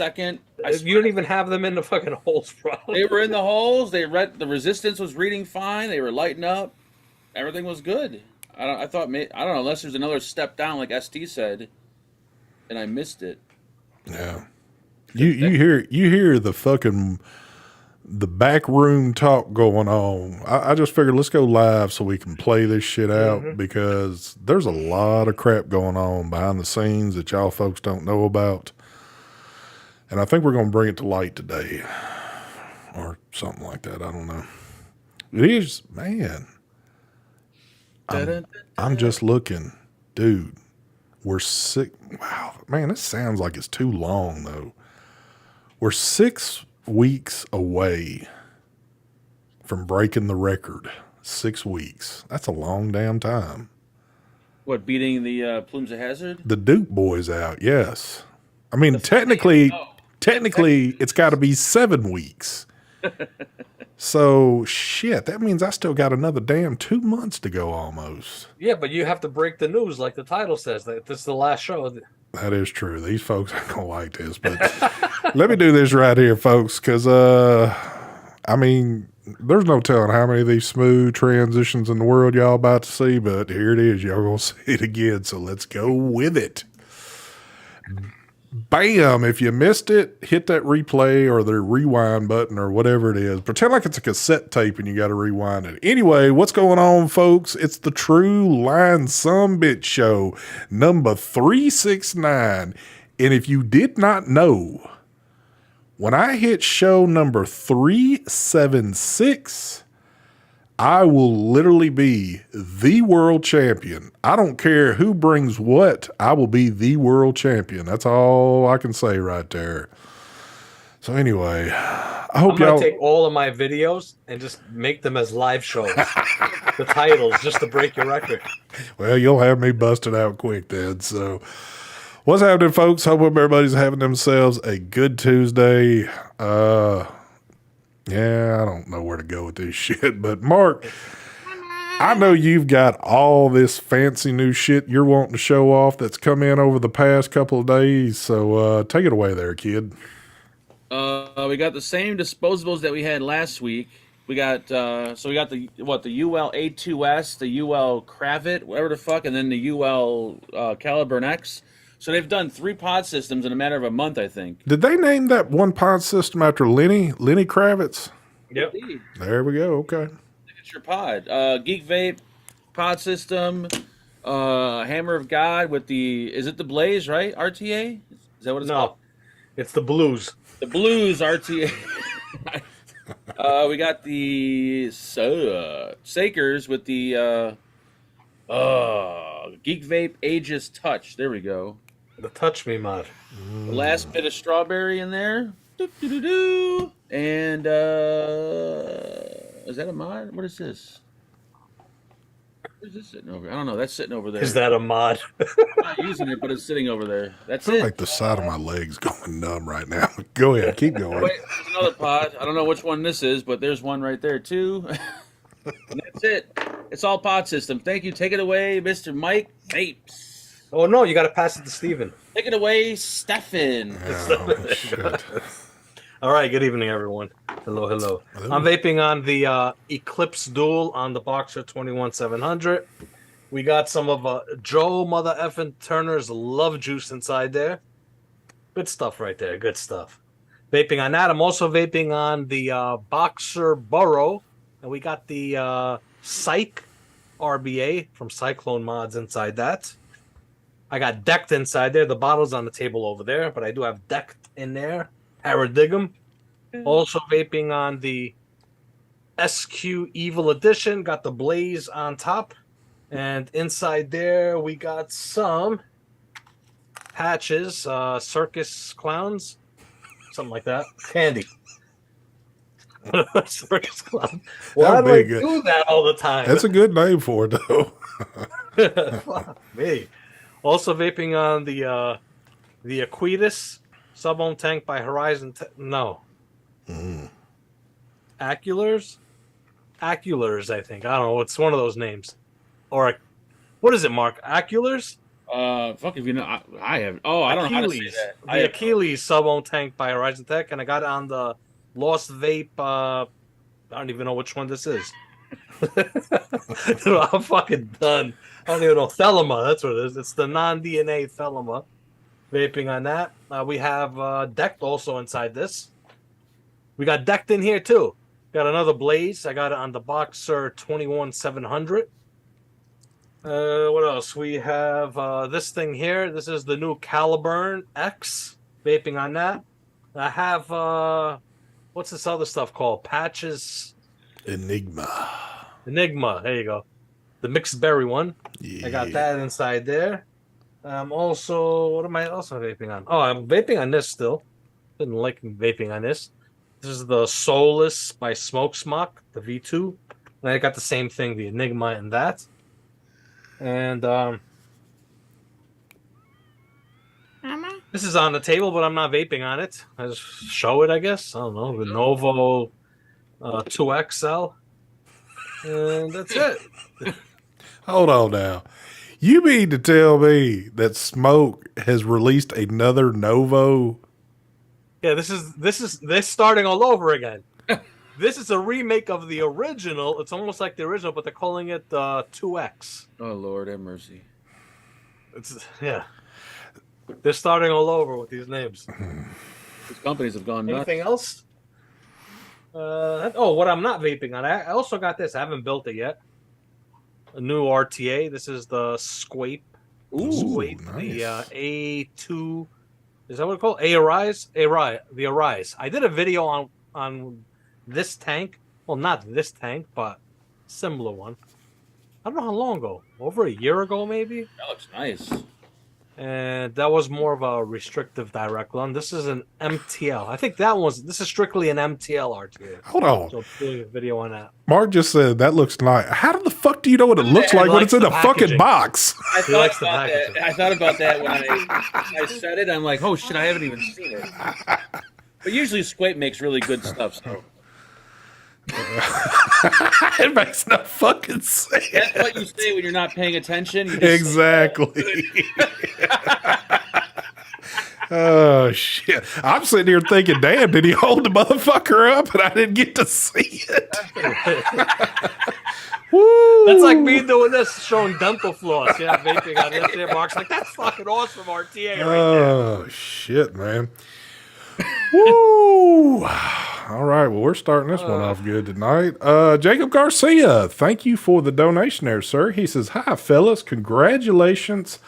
second. You don't even have them in the fucking holes, bro. They were in the holes. The resistance was reading fine. They were lighting up. Everything was good. I thought I don't know, unless there's another step down like ST said, and I missed it. Yeah. You hear the back room talk going on. I just figured let's go live so we can play this shit out because there's a lot of crap going on behind the scenes that y'all folks don't know about. And I think we're going to bring it to light today or something like that. I don't know. It is, man. I'm just looking. Dude, we're sick. Wow. Man, this sounds like it's too long, though. We're 6 weeks away from breaking the record. 6 weeks. That's a long damn time. What, beating the Plumes of Hazard? The Duke boys out, yes. I mean, technically, it's got to be 7 weeks. So, shit, that means I still got another damn 2 months to go almost. Yeah, but you have to break the news like the title says. That this is the last show. That is true. These folks aren't going to like this. But let me do this right here, folks, because, I mean, there's no telling how many of these smooth transitions in the world y'all about to see, but here it is. Y'all going to see it again, so let's go with it. Bam! If you missed it, hit that replay or the rewind button or whatever it is. Pretend like it's a cassette tape and you got to rewind it. Anyway, what's going on, folks? It's the True Line Sumbit Show, number 369. And if you did not know, when I hit show number 376, I will literally be the world champion. I don't care who brings what. I will be the world champion. That's all I can say right there. So anyway, I hope I'm going to take all of my videos and just make them as live shows. The titles, just to break your record. Well, you'll have me busted out quick then. So what's happening, folks? Hope everybody's having themselves a good Tuesday. Yeah, I don't know where to go with this shit. But, Mark, I know you've got all this fancy new shit you're wanting to show off that's come in over the past couple of days. So take it away there, kid. We got the same disposables that we had last week. We got the UL A2S, the UL Cravat, whatever the fuck, and then the UL Caliburn X. So they've done 3 pod systems in a matter of a month, I think. Did they name that one pod system after Lenny Kravitz? Yep. Indeed. There we go. Okay. It's your pod. Geek Vape pod system. Hammer of God with is it the Blaze, right? RTA? Is that what it's called? No, it's the Blues. The Blues RTA. We got the Sakers with the Geek Vape Aegis Touch. There we go. The Touch Me mod. The last bit of strawberry in there. Doo-doo-doo-doo. And is that a mod? What is this? Where's this sitting over? I don't know. That's sitting over there. Is that a mod? I'm not using it, but it's sitting over there. That's I feel it. like the side of my leg's going numb right now. Go ahead. Keep going. Wait, there's another pod. I don't know which one this is, but there's one right there, too. And that's it. It's all pod system. Thank you. Take it away, Mr. Mike Vapes. Oh, no, you got to pass it to Steven. Take it away, Stefan. Oh, shit. All right, good evening, everyone. Hello. I'm vaping on the Eclipse Dual on the Boxer 21700. We got some of Joe Mother Effin Turner's Love Juice inside there. Good stuff right there. Good stuff. Vaping on that. I'm also vaping on the Boxer Burrow. And we got the Psych RBA from Cyclone Mods inside that. I got Decked inside there. The bottle's on the table over there, but I do have Decked in there. Paradigm. Also vaping on the SQ Evil Edition. Got the Blaze on top. And inside there, we got some patches, Circus Clowns, something like that. Candy. Circus Clown. Why do I do that all the time? That's a good name for it, though. Fuck me. Also vaping on the Aquitas Sub-Ohm Tank by Horizon. Aculars, I think. I don't know. It's one of those names. Or what is it, Mark? Aculars? Fuck if you know. I have. Oh, I don't know how to say that. The Achilles sub-ohm tank by Horizon Tech, and I got it on the Lost Vape. I don't even know which one this is. Dude, I'm fucking done. I don't even know. Thelema, that's what it is. It's the non-DNA Thelema. Vaping on that. We have Decked also inside this. We got Decked in here too. Got another Blaze. I got it on the Boxer 21700. What else? We have this thing here. This is the new Caliburn X. Vaping on that. I have what's this other stuff called? Patches. Enigma. There you go. The mixed berry one. Yeah. I got that inside there. Also, what am I also vaping on? Oh, I'm vaping on this still. Didn't like vaping on this. This is the Soulless by Smoke Smock, the V2. And I got the same thing, the Enigma and that. And this is on the table, but I'm not vaping on it. I just show it, I guess. I don't know. The Novo 2XL. And that's it. Hold on now. You mean to tell me that Smoke has released another Novo? Yeah, this is starting all over again. This is a remake of the original. It's almost like the original, but they're calling it 2X. Oh Lord, have mercy. Yeah. They're starting all over with these names. These companies have gone nuts. Anything else? What I'm not vaping on. I also got this. I haven't built it yet. A new RTA. This is the Squape. Squape. Nice. The A2. Is that what it's called? Arise. The Arise. I did a video on this tank. Well, not this tank, but similar one. I don't know how long ago. Over a year ago, maybe. That looks nice. And that was more of a restrictive direct run. This is an MTL. I think this is strictly an MTL RTA. Hold on. So I'm doing a video on that. Mark just said that looks nice. How the fuck do you know what it looks like when it's in a fucking box? I thought about that when I said it. I'm like, oh shit, I haven't even seen it. But usually Squape makes really good stuff, so. It makes no fucking sense. That's what you say when you're not paying attention. You just Exactly. Oh shit! I'm sitting here thinking, damn, did he hold the motherfucker up and I didn't get to see it? Woo! That's like me doing this, showing dental floss. Yeah, vaping on this. Yeah, Mark's like, that's fucking awesome RTA right there. Oh shit, man! Woo! All right, well, we're starting this one off good tonight. Jacob Garcia, thank you for the donation there, sir. He says, hi, fellas. Congratulations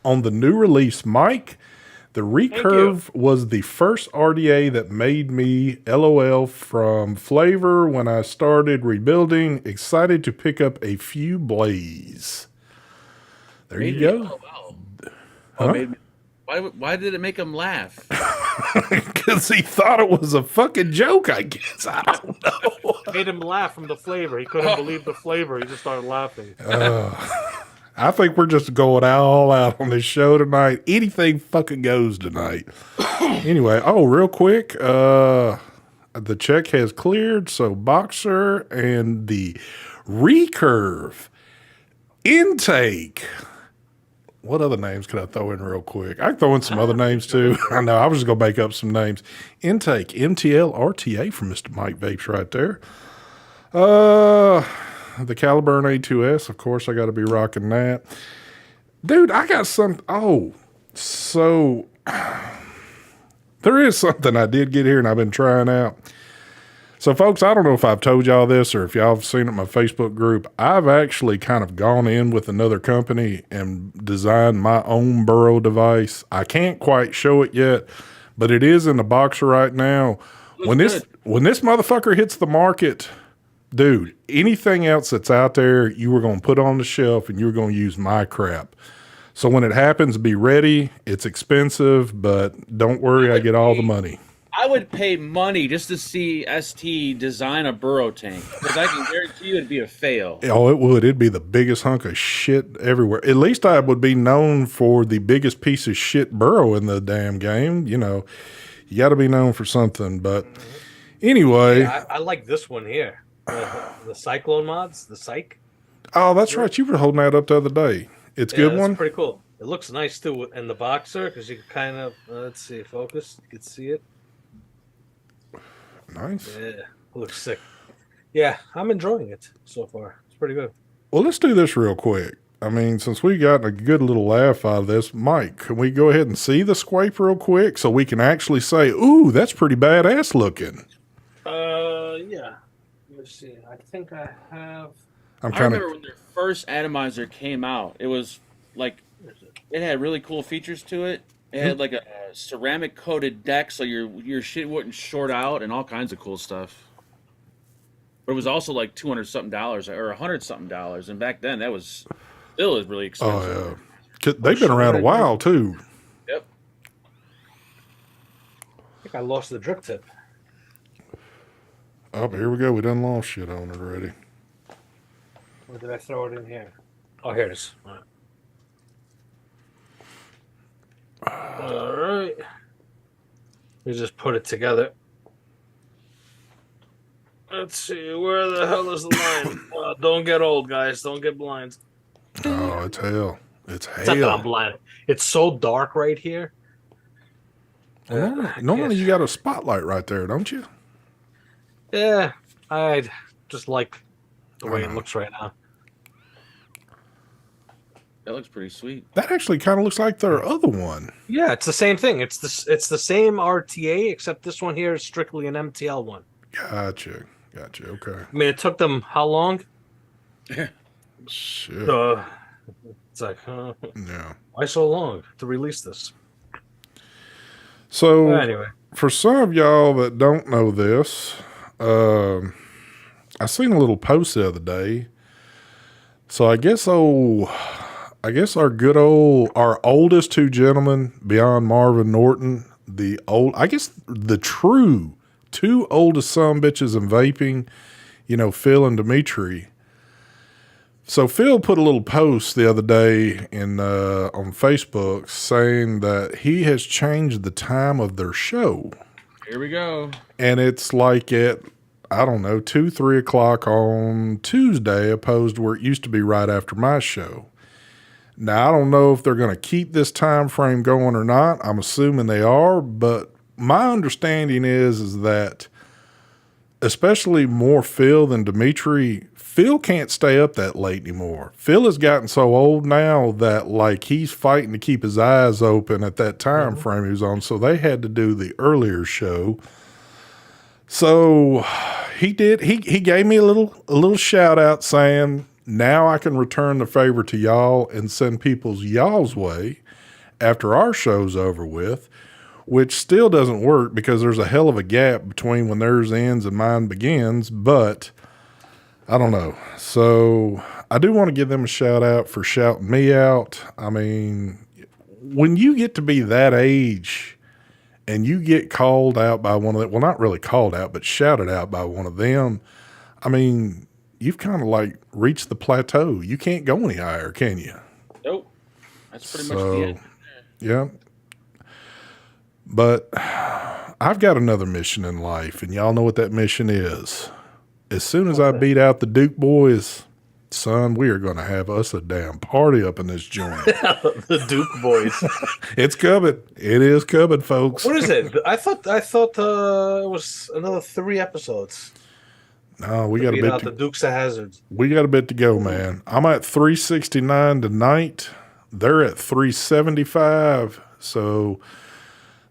on the new release, Mike. The Recurve was the first RDA that made me LOL from flavor when I started rebuilding. Excited to pick up a few Blaze. There you go. Oh, wow. Huh? Why did it make him laugh? Because he thought it was a fucking joke, I guess. I don't know. Made him laugh from the flavor. He couldn't believe the flavor. He just started laughing. I think we're just going all out on this show tonight. Anything fucking goes tonight. Anyway, real quick, the check has cleared. So Boxer and the Recurve intake. What other names could I throw in real quick? I can throw in some other names too. I know. I was just going to make up some names. Intake, MTL, RTA from Mr. Mike Vapes right there. The Caliburn A2S, of course, I got to be rocking that. Dude, I got some. So there is something I did get here and I've been trying out. So, folks, I don't know if I've told y'all this or if y'all have seen it in my Facebook group. I've actually kind of gone in with another company and designed my own burrow device. I can't quite show it yet, but it is in the Boxer right now. When this motherfucker hits the market, dude, anything else that's out there, you were going to put on the shelf and you were going to use my crap. So when it happens, be ready. It's expensive, but don't worry, I get all the money. I would pay money just to see ST design a burrow tank because I can guarantee you it'd be a fail. Oh, it would. It'd be the biggest hunk of shit everywhere. At least I would be known for the biggest piece of shit burrow in the damn game. You know, you got to be known for something. But anyway. Yeah, I like this one here. The Cyclone mods, the Psych. Oh, that's right. You were holding that up the other day. It's a good one. Pretty cool. It looks nice too in the boxer because you can kind of let's see, focus. You can see it. Nice. Yeah, it looks sick. Yeah, I'm enjoying it so far. It's pretty good. Well, let's do this real quick. I mean, since we got a good little laugh out of this, Mike, can we go ahead and see the scrape real quick so we can actually say, "Ooh, that's pretty badass looking"? Yeah. Let's see. I think I have. I'm I kind of. remember when their first atomizer came out. It was like it had really cool features to it. It had like a ceramic coated deck, so your shit wouldn't short out, and all kinds of cool stuff. But it was also like $200 something or $100 something, and back then that was still is really expensive. Oh yeah, 'Cause they've been around a while too. Yep. I think I lost the drip tip. Oh, here we go. We done lost shit on it already. Or did I throw it in here? Oh, here it is. All right. We just put it together. Let's see. Where the hell is the line? Don't get old, guys. Don't get blind. Oh, it's hell. It's It's not that I'm hell. blind. It's so dark right here. Normally you got a spotlight right there, don't you? Yeah, I just like the way I it know. looks right now. That looks pretty sweet. That actually kind of looks like their other one. Yeah, it's the same thing. It's the same RTA, except this one here is strictly an MTL one. Gotcha. Okay. I mean, it took them how long? Shit. It's like, Yeah. why so long to release this? So Anyway, for some of y'all that don't know this, I seen a little post the other day. So I guess our oldest two gentlemen beyond Marvin Norton, the true two oldest son bitches in vaping, Phil and Dimitri. So Phil put a little post the other day on Facebook saying that he has changed the time of their show. Here we go. And it's like at, I don't know, 2, 3 o'clock on Tuesday, opposed to where it used to be right after my show. Now, I don't know if they're going to keep this time frame going or not. I'm assuming they are, but my understanding is that especially more Phil than Dimitri, Phil can't stay up that late anymore. Phil has gotten so old now that like he's fighting to keep his eyes open at that time frame he was on. So they had to do the earlier show. So he did. He gave me a little shout out saying, now I can return the favor to y'all and send y'all's way after our show's over with, which still doesn't work because there's a hell of a gap between when theirs ends and mine begins, but I don't know. So I do want to give them a shout out for shouting me out. I mean, when you get to be that age and you get called out by one of them, well, not really called out, but shouted out by one of them, I mean, you've kind of like reached the plateau. You can't go any higher, can you? Nope. That's pretty much the end. Yeah. But I've got another mission in life, and y'all know what that mission is. As soon as I beat out the Duke boys, son, we are going to have us a damn party up in this joint. the Duke boys. It's coming. It is coming, folks. What is it? I thought it was another 3 episodes. No, we got a Beat bit. out the Dukes of Hazzards. We got a bit to go, man. I'm at 369 tonight. They're at 375. So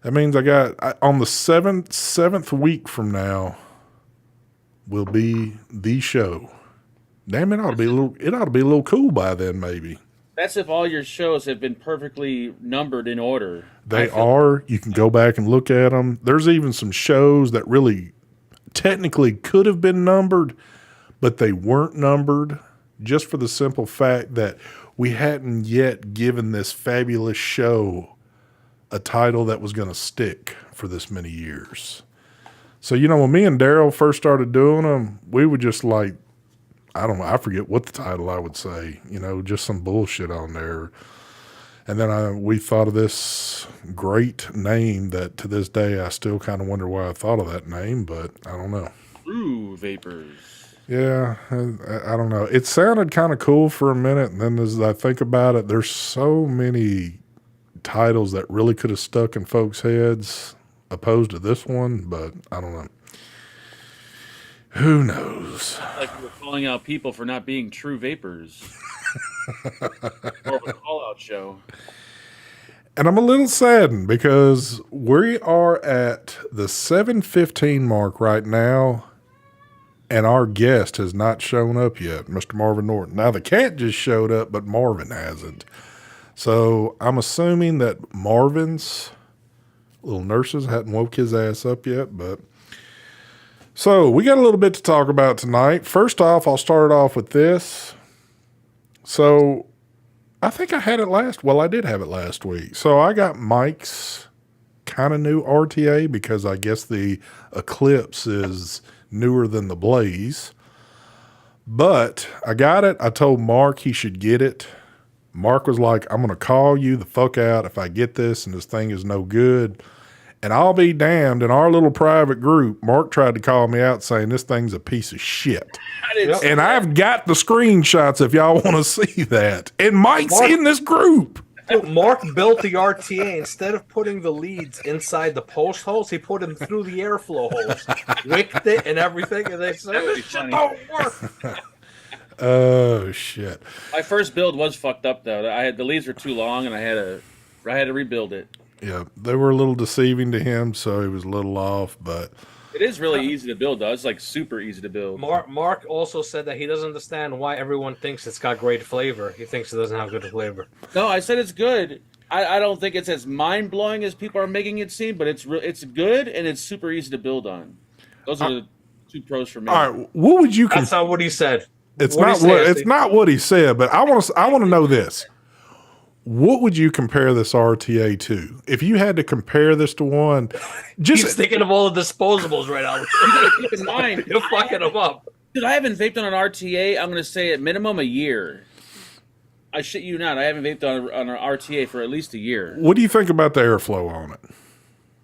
that means on the seventh week from now will be the show. Damn, it ought to be a little cool by then, maybe. That's if all your shows have been perfectly numbered in order. They are. You can go back and look at them. There's even some shows that really technically could have been numbered, but they weren't numbered just for the simple fact that we hadn't yet given this fabulous show a title that was going to stick for this many years. So, when me and Daryl first started doing them, we would just like, I don't know, I forget what the title I would say, just some bullshit on there. And then we thought of this great name that to this day I still kind of wonder why I thought of that name, but I don't know. True Vapors. Yeah, I don't know. It sounded kind of cool for a minute, and then as I think about it, there's so many titles that really could have stuck in folks' heads opposed to this one, but I don't know. Who knows? Like we were calling out people for not being true vapors. More of a call-out show. And I'm a little saddened because we are at the 7:15 mark right now, and our guest has not shown up yet, Mr. Marvin Norton. Now, the cat just showed up, but Marvin hasn't. So I'm assuming that Marvin's little nurses hadn't woke his ass up yet, but... So we got a little bit to talk about tonight. First off, I'll start off with this. So I think I had it I did have it last week. So I got Mike's kind of new RTA because I guess the Eclipse is newer than the Blaze. But I got it. I told Mark he should get it. Mark was like, I'm going to call you the fuck out if I get this and this thing is no good. And I'll be damned, in our little private group, Mark tried to call me out saying this thing's a piece of shit. And I've got the screenshots if y'all want to see that. And Mike's in this group. Mark built the RTA. Instead of putting the leads inside the post holes, he put them through the airflow holes, wicked it and everything, and they said, this shit don't work. Oh, shit. My first build was fucked up, though. The leads were too long, and I had to rebuild it. Yeah, they were a little deceiving to him, so he was a little off, but... It is really easy to build, though. It's like super easy to build. Mark also said that he doesn't understand why everyone thinks it's got great flavor. He thinks it doesn't have good flavor. No, I said it's good. I don't think it's as mind-blowing as people are making it seem, but it's good, and it's super easy to build on. Those are the two pros for me. All right, what would you... That's not what he said. It's not what he said, but I want to know this. What would you compare this RTA to? If you had to compare this to one, He's thinking of all the disposables right now. Keep in mind, You're fucking them up. Dude, I haven't vaped on an RTA, I'm going to say at minimum a year. I shit you not, I haven't vaped on an RTA for at least a year. What do you think about the airflow on it?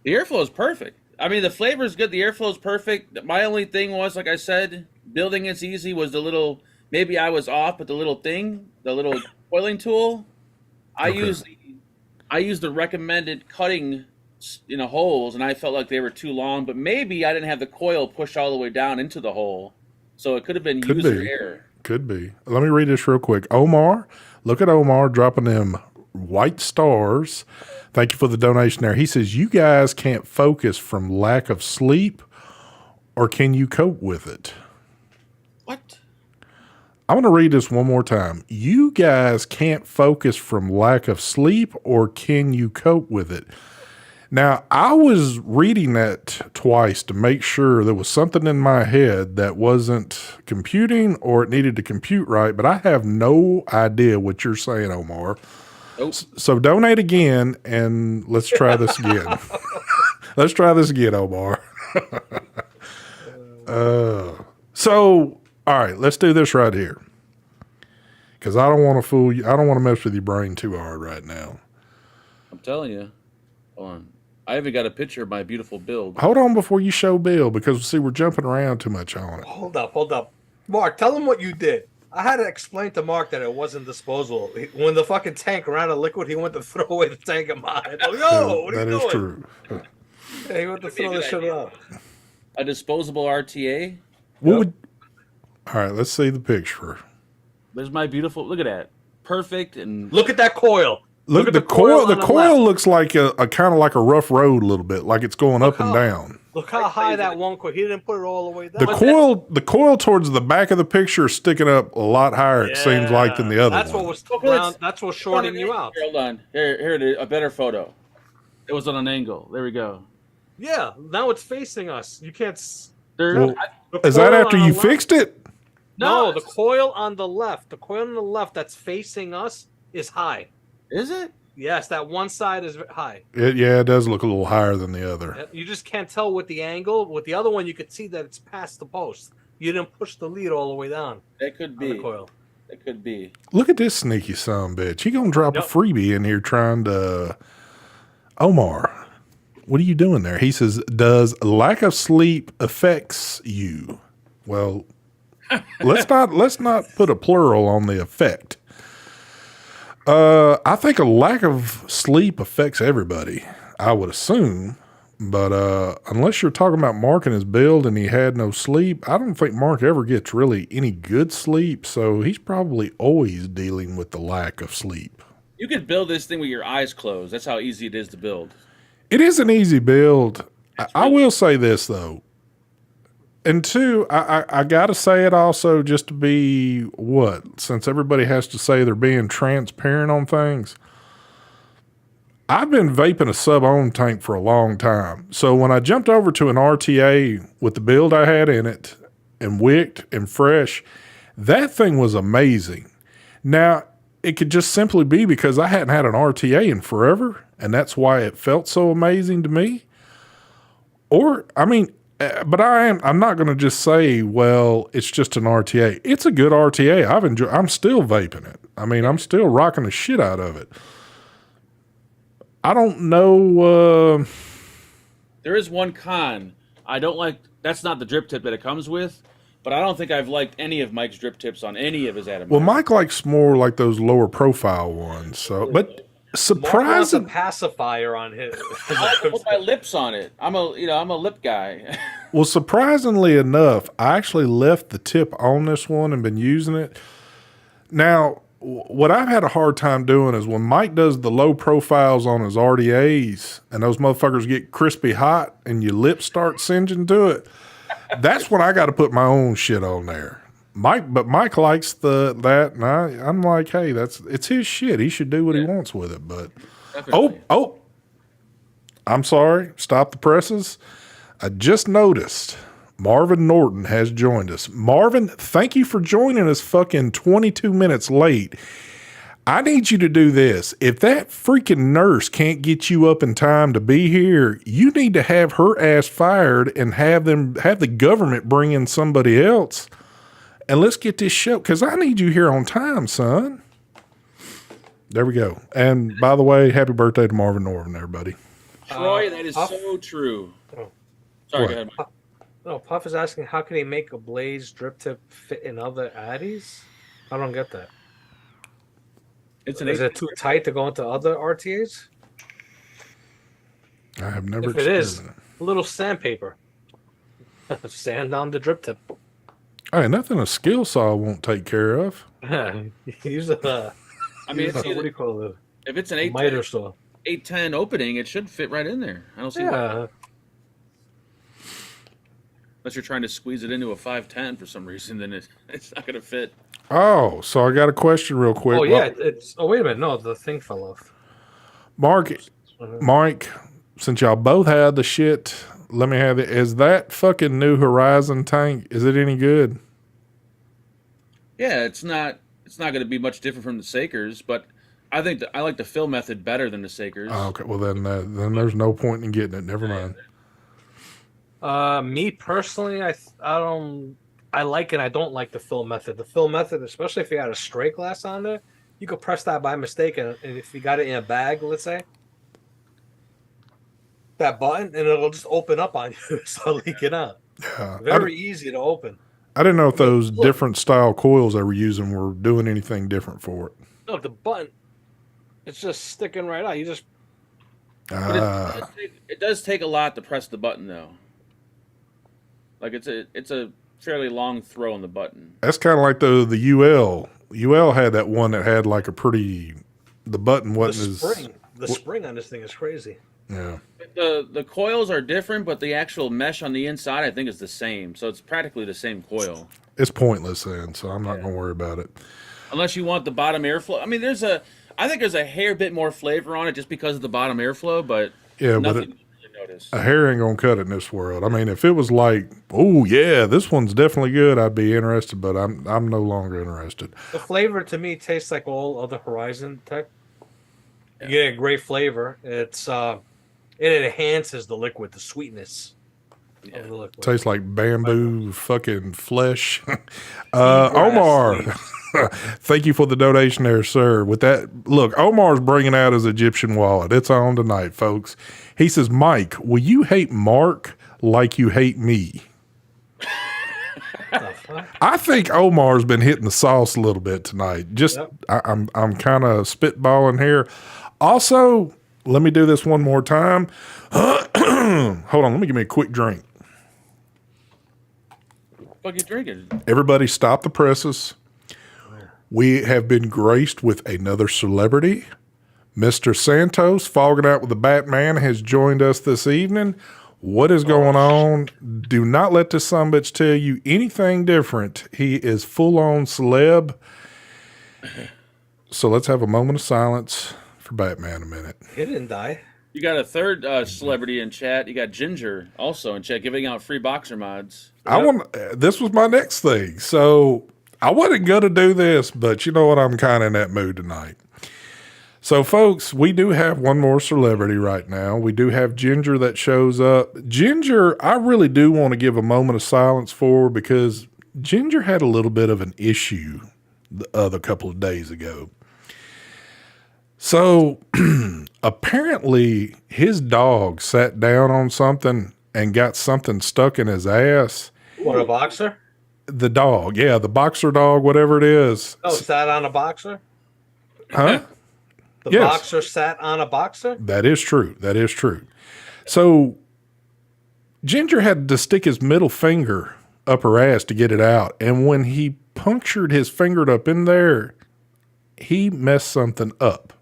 The airflow is perfect. I mean, the flavor is good, the airflow is perfect. My only thing was, like I said, building it's easy was the little, maybe I was off, but the little thing, the little coiling tool, I used the recommended cutting, holes, and I felt like they were too long. But maybe I didn't have the coil pushed all the way down into the hole, so it could have been user error. Could be. Let me read this real quick. Omar, look at Omar dropping them white stars. Thank you for the donation there. He says, you guys can't focus from lack of sleep, or can you cope with it? What? I'm going to read this one more time. You guys can't focus from lack of sleep, or can you cope with it? Now, I was reading that twice to make sure there was something in my head that wasn't computing or it needed to compute right, but I have no idea what you're saying, Omar. Nope. So donate again, and let's try this again. Let's try this again, Omar. All right, let's do this right here. Because I don't want to fool you. I don't want to mess with your brain too hard right now. I'm telling you. Hold on. I even got a picture of my beautiful build. Hold on before you show Bill, because, see, we're jumping around too much on it. Hold up. Mark, tell him what you did. I had to explain to Mark that it wasn't disposable. When the fucking tank ran out of liquid, he went to throw away the tank of mine. Like, yo, what are you doing? That is true. Yeah, he went to throw this shit out. A disposable RTA? All right, let's see the picture. There's my beautiful. Look at that. Perfect. And look at that coil. Look at the coil. The coil looks like a kind of like a rough road a little bit, like it's going up and down. Look how high that one coil. He didn't put it all the way down. The coil towards the back of the picture is sticking up a lot higher. It seems like than the other one. That's what's shorting you out. Hold on. Here it is. A better photo. It was on an angle. There we go. Yeah. Now it's facing us. You can't. Is that after you fixed it? No, the coil on the left. The coil on the left that's facing us is high. Is it? Yes, that one side is high. It does look a little higher than the other. You just can't tell with the angle. With the other one, you could see that it's past the post. You didn't push the lead all the way down. That could be. The coil. That could be. Look at this sneaky son of a bitch. He gonna drop a freebie in here trying to... Omar, what are you doing there? He says, does lack of sleep affects you? Well... let's not put a plural on the effect. I think a lack of sleep affects everybody, I would assume. But unless you're talking about Mark and his build and he had no sleep, I don't think Mark ever gets really any good sleep. So he's probably always dealing with the lack of sleep. You could build this thing with your eyes closed. That's how easy it is to build. It is an easy build. I will say this, though. And two, I got to say it also just to be since everybody has to say they're being transparent on things. I've been vaping a sub-ohm tank for a long time. So when I jumped over to an RTA with the build I had in it and wicked and fresh, that thing was amazing. Now, it could just simply be because I hadn't had an RTA in forever, and that's why it felt so amazing to me. Or, I mean, but I'm not going to just say, well, it's just an RTA. It's a good RTA. I'm still vaping it. I mean, I'm still rocking the shit out of it. I don't know. There is one con. I don't like. That's not the drip tip that it comes with, but I don't think I've liked any of Mike's drip tips on any of his atomizers. Well, Mike likes more like those lower profile ones. So, but surprising a pacifier on his. I put my lips on it. I'm a lip guy. Well, surprisingly enough, I actually left the tip on this one and been using it. Now, what I've had a hard time doing is when Mike does the low profiles on his RDAs and those motherfuckers get crispy hot and your lips start singeing to it, that's when I got to put my own shit on there. Mike likes that, and I'm like, hey, it's his shit. He should do what he wants with it. But Definitely. I'm sorry. Stop the presses. I just noticed Marvin Norton has joined us. Marvin, thank you for joining us fucking 22 minutes late. I need you to do this. If that freaking nurse can't get you up in time to be here, you need to have her ass fired and have the government bring in somebody else. And let's get this show, because I need you here on time, son. There we go. And by the way, happy birthday to Marvin Norton, everybody. Troy, that is so true. Sorry, go ahead, Mike. No, Puff is asking how can he make a Blaze drip tip fit in other Addies? I don't get that. Is it too tight to go into other RTAs? I have never. If it is, a little sandpaper. Sand down the drip tip. Hey, nothing a skill saw won't take care of. Use a. I mean, what do you call it? If it's an miter saw. 810 opening, it should fit right in there. I don't see why. Unless you're trying to squeeze it into a 510 for some reason, then it's not going to fit. Oh, so I got a question real quick. Oh, yeah. Wait a minute. No, the thing fell off. Mike, since y'all both had the shit, let me have it. Is that fucking New Horizon tank, is it any good? Yeah, it's not going to be much different from the Sakers, but I think I like the fill method better than the Sakers. Oh, okay, well then there's no point in getting it. Never mind. Me personally, I like it. I don't like the fill method. The fill method, especially if you had a straight glass on there, you could press that by mistake, and if you got it in a bag, let's say, that button, and it'll just open up on you, so leak it out. Yeah, very easy to open. I didn't know if those different style coils they were using were doing anything different for it. Look, the button, it's just sticking right out. You just. It does take a lot to press the button, though. Like it's a fairly long throw on the button. That's kind of like the UL. UL had that one that had like the button wasn't the spring on this thing is crazy. Yeah. The coils are different, but the actual mesh on the inside I think is the same. So it's practically the same coil. It's pointless then, so I'm not going to worry about it. Unless you want the bottom airflow. I mean, I think there's a hair bit more flavor on it just because of the bottom airflow, but nothing. A hair ain't gonna cut it in this world. I mean, if it was like, oh yeah, this one's definitely good, I'd be interested, but I'm no longer interested. The flavor to me tastes like all other Horizon tech. You get a great flavor. It enhances the liquid, the sweetness of the liquid. Tastes like bamboo fucking flesh. Omar, thank you for the donation there, sir. With that, look, Omar's bringing out his Egyptian wallet. It's on tonight, folks. He says, Mike, will you hate Mark like you hate me? I think Omar's been hitting the sauce a little bit tonight. Just I'm kind of spitballing here. Also, let me do this one more time. Hold on, let me give me a quick drink. What you drinking? Everybody stop the presses. We have been graced with another celebrity. Mr. Santos, fogging out with the Batman, has joined us this evening. What is going on? Do not let this sumbitch tell you anything different. He is full-on celeb. So let's have a moment of silence for Batman a minute. He didn't die. You got a third celebrity in chat. You got Ginger also in chat, giving out free boxer mods. This was my next thing. So I wasn't going to do this, but you know what? I'm kind of in that mood tonight. So, folks, we do have one more celebrity right now. We do have Ginger that shows up. Ginger, I really do want to give a moment of silence for because Ginger had a little bit of an issue the other couple of days ago. So, apparently, his dog sat down on something and got something stuck in his ass. What, a boxer? The dog, yeah, the boxer dog, whatever it is. Oh, sat on a boxer? Huh? The boxer sat on a boxer? That is true. That is true. So Ginger had to stick his middle finger up her ass to get it out. And when he punctured his finger up in there, he messed something up.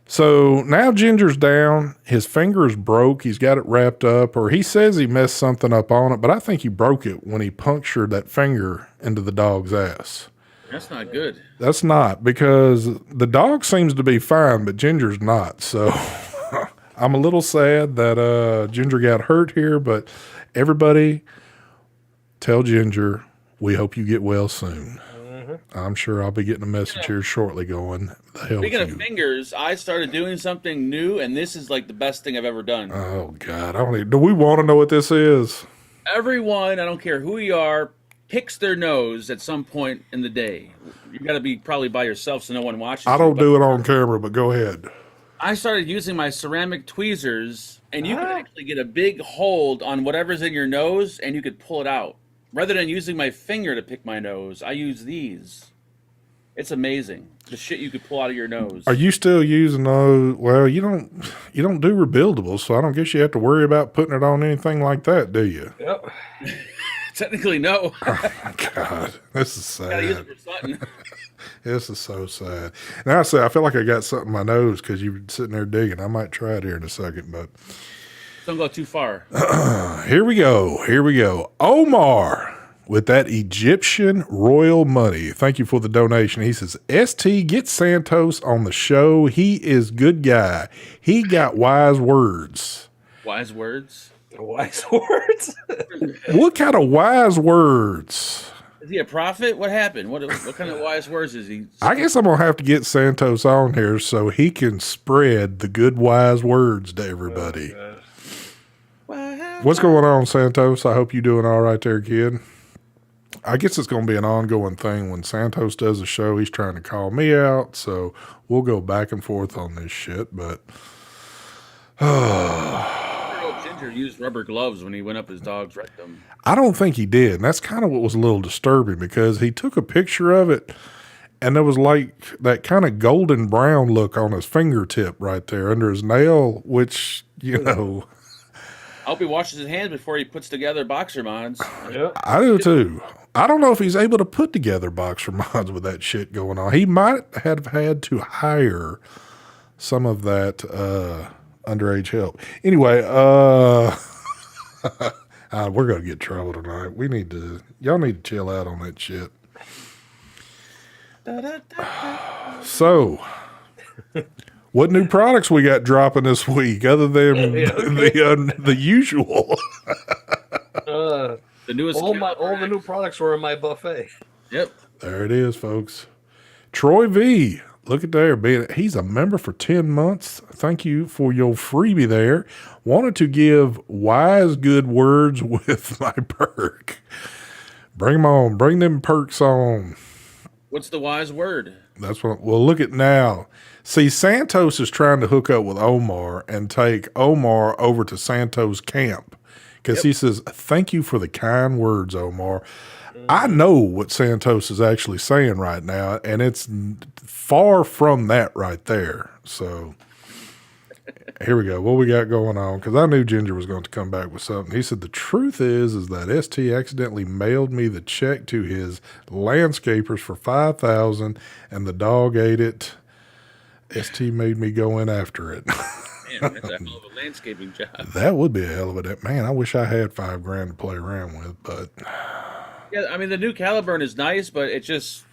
So now Ginger's down. His finger is broke. He's got it wrapped up, or he says he messed something up on it, but I think he broke it when he punctured that finger into the dog's ass. That's not good. That's not, because the dog seems to be fine, but Ginger's not. So I'm a little sad that Ginger got hurt here, but everybody tell Ginger we hope you get well soon. Mm-hmm. I'm sure I'll be getting a message here shortly going, the hell Speaking of fingers, I started doing something new, and this is like the best thing I've ever done. Oh, God. Do we want to know what this is? Everyone, I don't care who you are, picks their nose at some point in the day. You got to be probably by yourself so no one watches. I don't do it on camera, but go ahead. I started using my ceramic tweezers, and you can actually get a big hold on whatever's in your nose, and you could pull it out. Rather than using my finger to pick my nose, I use these. It's amazing, the shit you could pull out of your nose. Are you still using those? Well, you don't do rebuildables, so I don't guess you have to worry about putting it on anything like that, do you? Yep. Technically, no. Oh, my God. This is sad. Gotta use it for something. This is so sad. Now I feel like I got something in my nose because you've been sitting there digging. I might try it here in a second, but don't go too far. Here we go. Omar with that Egyptian royal money. Thank you for the donation. He says, ST, get Santos on the show. He is good guy. He got wise words. Wise words? Wise words? What kind of wise words? Is he a prophet? What happened? What kind of wise words is he? I guess I'm going to have to get Santos on here so he can spread the good wise words to everybody. What's going on, Santos? I hope you're doing all right there, kid. I guess it's going to be an ongoing thing. When Santos does a show, he's trying to call me out, so we'll go back and forth on this shit, but Ginger used rubber gloves when he went up his dog's rectum. I don't think he did, and that's kind of what was a little disturbing because he took a picture of it, and there was like that kind of golden brown look on his fingertip right there under his nail, which, you know. I hope he washes his hands before he puts together boxer mods. Yep. I do too. I don't know if he's able to put together boxer mods with that shit going on. He might have had to hire some of that underage help. Anyway, we're going to get in trouble tonight. Y'all need to chill out on that shit. So, what new products we got dropping this week other than the usual? The newest. All the new products were in my buffet. Yep. There it is, folks. Troy V. Look at there. He's a member for 10 months. Thank you for your freebie there. Wanted to give wise good words with my perk. Bring them on. Bring them perks on. What's the wise word? Well, look at now. See, Santos is trying to hook up with Omar and take Omar over to Santos camp because he says, "Thank you for the kind words, Omar." I know what Santos is actually saying right now, and it's far from that right there. So here we go. What we got going on? Because I knew Ginger was going to come back with something. He said, the truth is that ST accidentally mailed me the check to his landscapers for $5,000, and the dog ate it. ST made me go in after it. Man, that's a hell of a landscaping job. That would be a hell of a man. I wish I had $5,000 to play around with, but Yeah, I mean the new Caliburn is nice, but it's just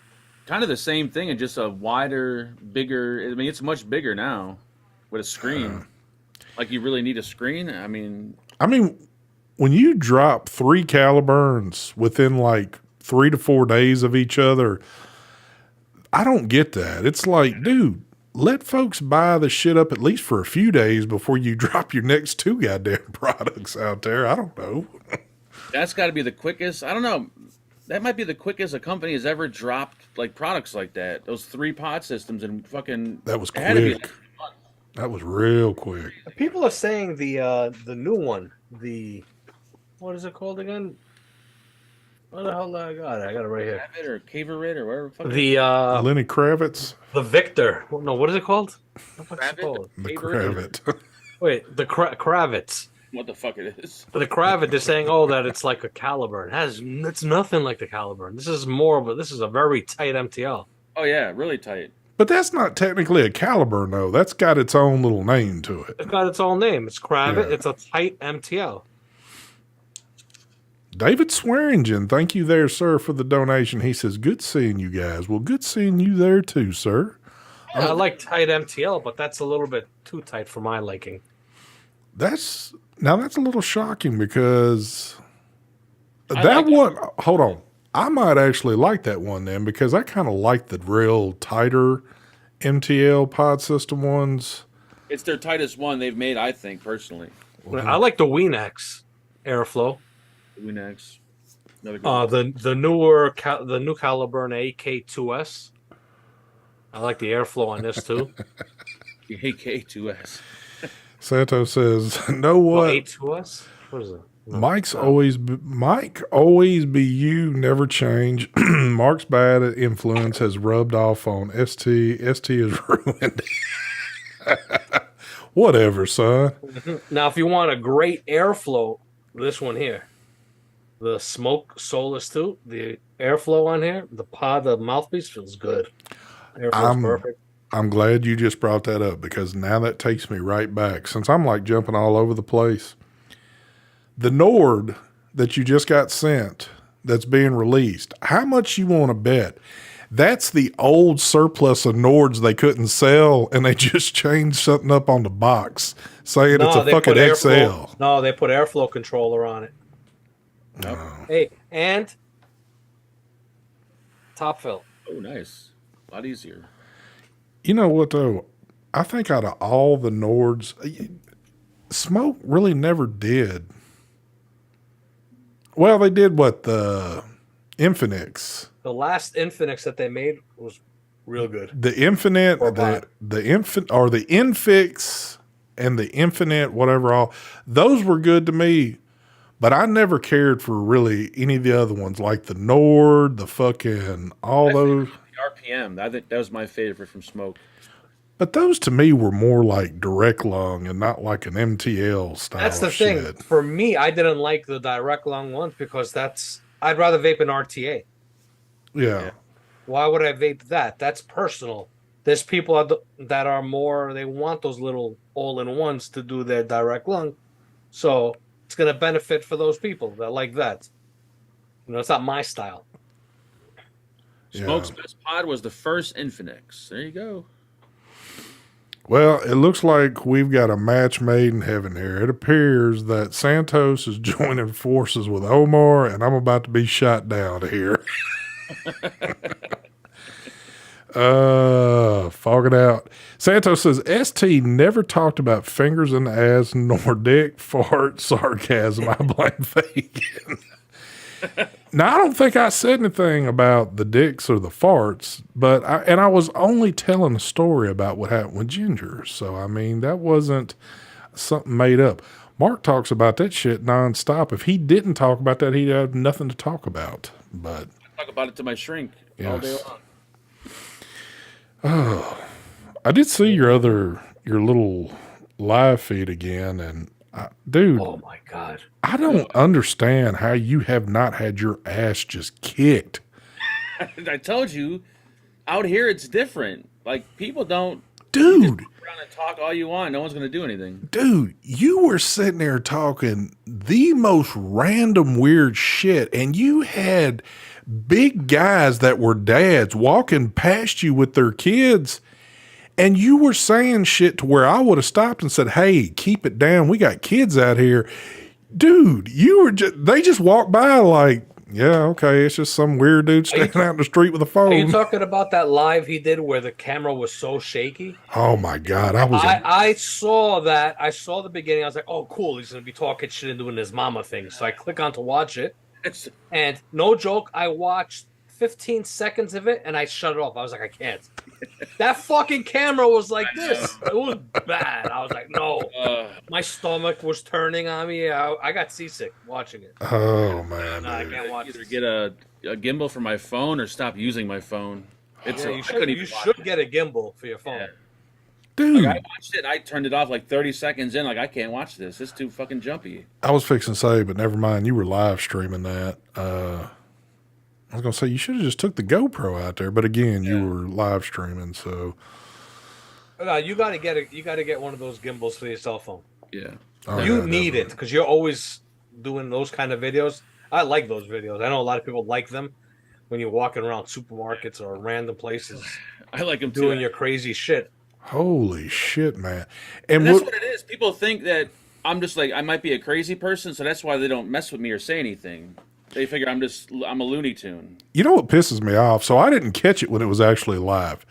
kind of the same thing and just a wider, bigger. I mean, it's much bigger now with a screen. Like you really need a screen. I mean, when you drop 3 Caliburns within like 3 to 4 days of each other, I don't get that. It's like, dude, let folks buy the shit up at least for a few days before you drop your next 2 goddamn products out there. I don't know. that's got to be the quickest. I don't know. That might be the quickest a company has ever dropped like products like that. Those 3 pod systems and fucking. That was it had to be quick. That was real quick. People are saying the new one, the what is it called again? What the hell I got? I got it right here. Rabbit or Caverit or whatever. Fucking The Lenny Kravitz, the Victor. No, what is it called? What the fuck's it Rabbit? called? the Caverit? Kravitz. Wait, the Kravitz. What the fuck it is? The Kravitz. They're saying, oh, that it's like a Caliburn. It's nothing like the Caliburn. This is more of a. This is a very tight MTL. Oh yeah, really tight. But that's not technically a Caliburn, though. That's got its own little name to it. It's got its own name. It's Kravitz. Yeah. It's a tight MTL. David Swearingen, thank you there, sir, for the donation. He says, good seeing you guys. Well, good seeing you there, too, sir. I like tight MTL, but that's a little bit too tight for my liking. That's a little shocking because I that like it. one, hold on. I might actually like that one then because I kind of like the real tighter MTL pod system ones. It's their tightest one they've made, I think, personally. I like the Weenex Airflow. Winex. Another good The new Caliburn AK2S. I like the airflow on this too. The AK2S. Santos says, know what? A2S? What is it? No. Mike always be you, never change. Mark's bad influence has rubbed off on ST. ST is ruined. Whatever, son. Now, if you want a great airflow, this one here. The Smoke Solus 2, the airflow on here, the mouthpiece feels good. Airflow's perfect. I'm glad you just brought that up because now that takes me right back. Since I'm like jumping all over the place, the Nord that you just got sent that's being released, how much you want to bet? That's the old surplus of Nords they couldn't sell, and they just changed something up on the box saying it's a fucking XL. No, they put airflow controller on it. No. Hey, and top fill. Oh, nice. A lot easier. You know what, though? I think out of all the Nords, Smoke really never did. Well, they did what? The Infinix. The last Infinix that they made was real good. The Infinite, Or the Infin, or the Infix and the Infinite, whatever, all those were good to me. But I never cared for really any of the other ones, like the Nord, the fucking, all those. The RPM. I think that was my favorite from Smoke. But those to me were more like direct lung and not like an MTL style. That's the shit. thing. For me, I didn't like the direct long ones because I'd rather vape an RTA. Yeah. Why would I vape that? That's personal. There's people that are more, they want those little all-in-ones to do their direct lung. So it's going to benefit for those people that like that. You know, it's not my style. Smoke's best pod was the first Infinix. There you go. Well, it looks like we've got a match made in heaven here. It appears that Santos is joining forces with Omar, and I'm about to be shot down here. Fogging out. Santos says, ST never talked about fingers in the ass nor dick, fart, sarcasm. I blame Fagan. Now, I don't think I said anything about the dicks or the farts, but I was only telling a story about what happened with Ginger. So, I mean, that wasn't something made up. Mark talks about that shit nonstop. If he didn't talk about that, he'd have nothing to talk about. But I talk about it to my shrink all day long. I did see your little live feed again, and dude, Oh my god! I don't understand how you have not had your ass just kicked. I told you, out here it's different. Like people don't. Dude, you just go around and talk all you want. No one's gonna do anything. Dude, you were sitting there talking the most random weird shit, and you had big guys that were dads walking past you with their kids, and you were saying shit to where I would have stopped and said, "Hey, keep it down. We got kids out here." Dude, they just walked by like, yeah, okay, it's just some weird dude standing out in the street with a phone. Are you talking about that live he did where the camera was so shaky? Oh my god, I saw that. I saw the beginning. I was like, oh, cool. He's gonna be talking shit and doing his mama thing. So I click on to watch it, and no joke, I watched 15 seconds of it and I shut it off. I was like, I can't. That fucking camera was like this. It was bad. I was like, no. My stomach was turning on me. I got seasick watching it. Oh man, no, I can't watch Either this. get a gimbal for my phone or stop using my phone. You should get a gimbal for your phone. Yeah. dude. Like, I watched it. I turned it off like 30 seconds in. Like I can't watch this. It's too fucking jumpy. I was fixing to say, but never mind. You were live streaming that. I was gonna say you should have just took the GoPro out there, but again, you were live streaming, so. No, you gotta get one of those gimbals for your cell phone. Yeah. Oh, You yeah, need definitely. it because you're always doing those kind of videos. I like those videos. I know a lot of people like them when you're walking around supermarkets or random places I like them doing too. your crazy shit. Holy shit, man! And And that's what? what it is. People think that I'm just like I might be a crazy person, so that's why they don't mess with me or say anything. They figure I'm a Looney Tune. You know what pisses me off? So I didn't catch it when it was actually live.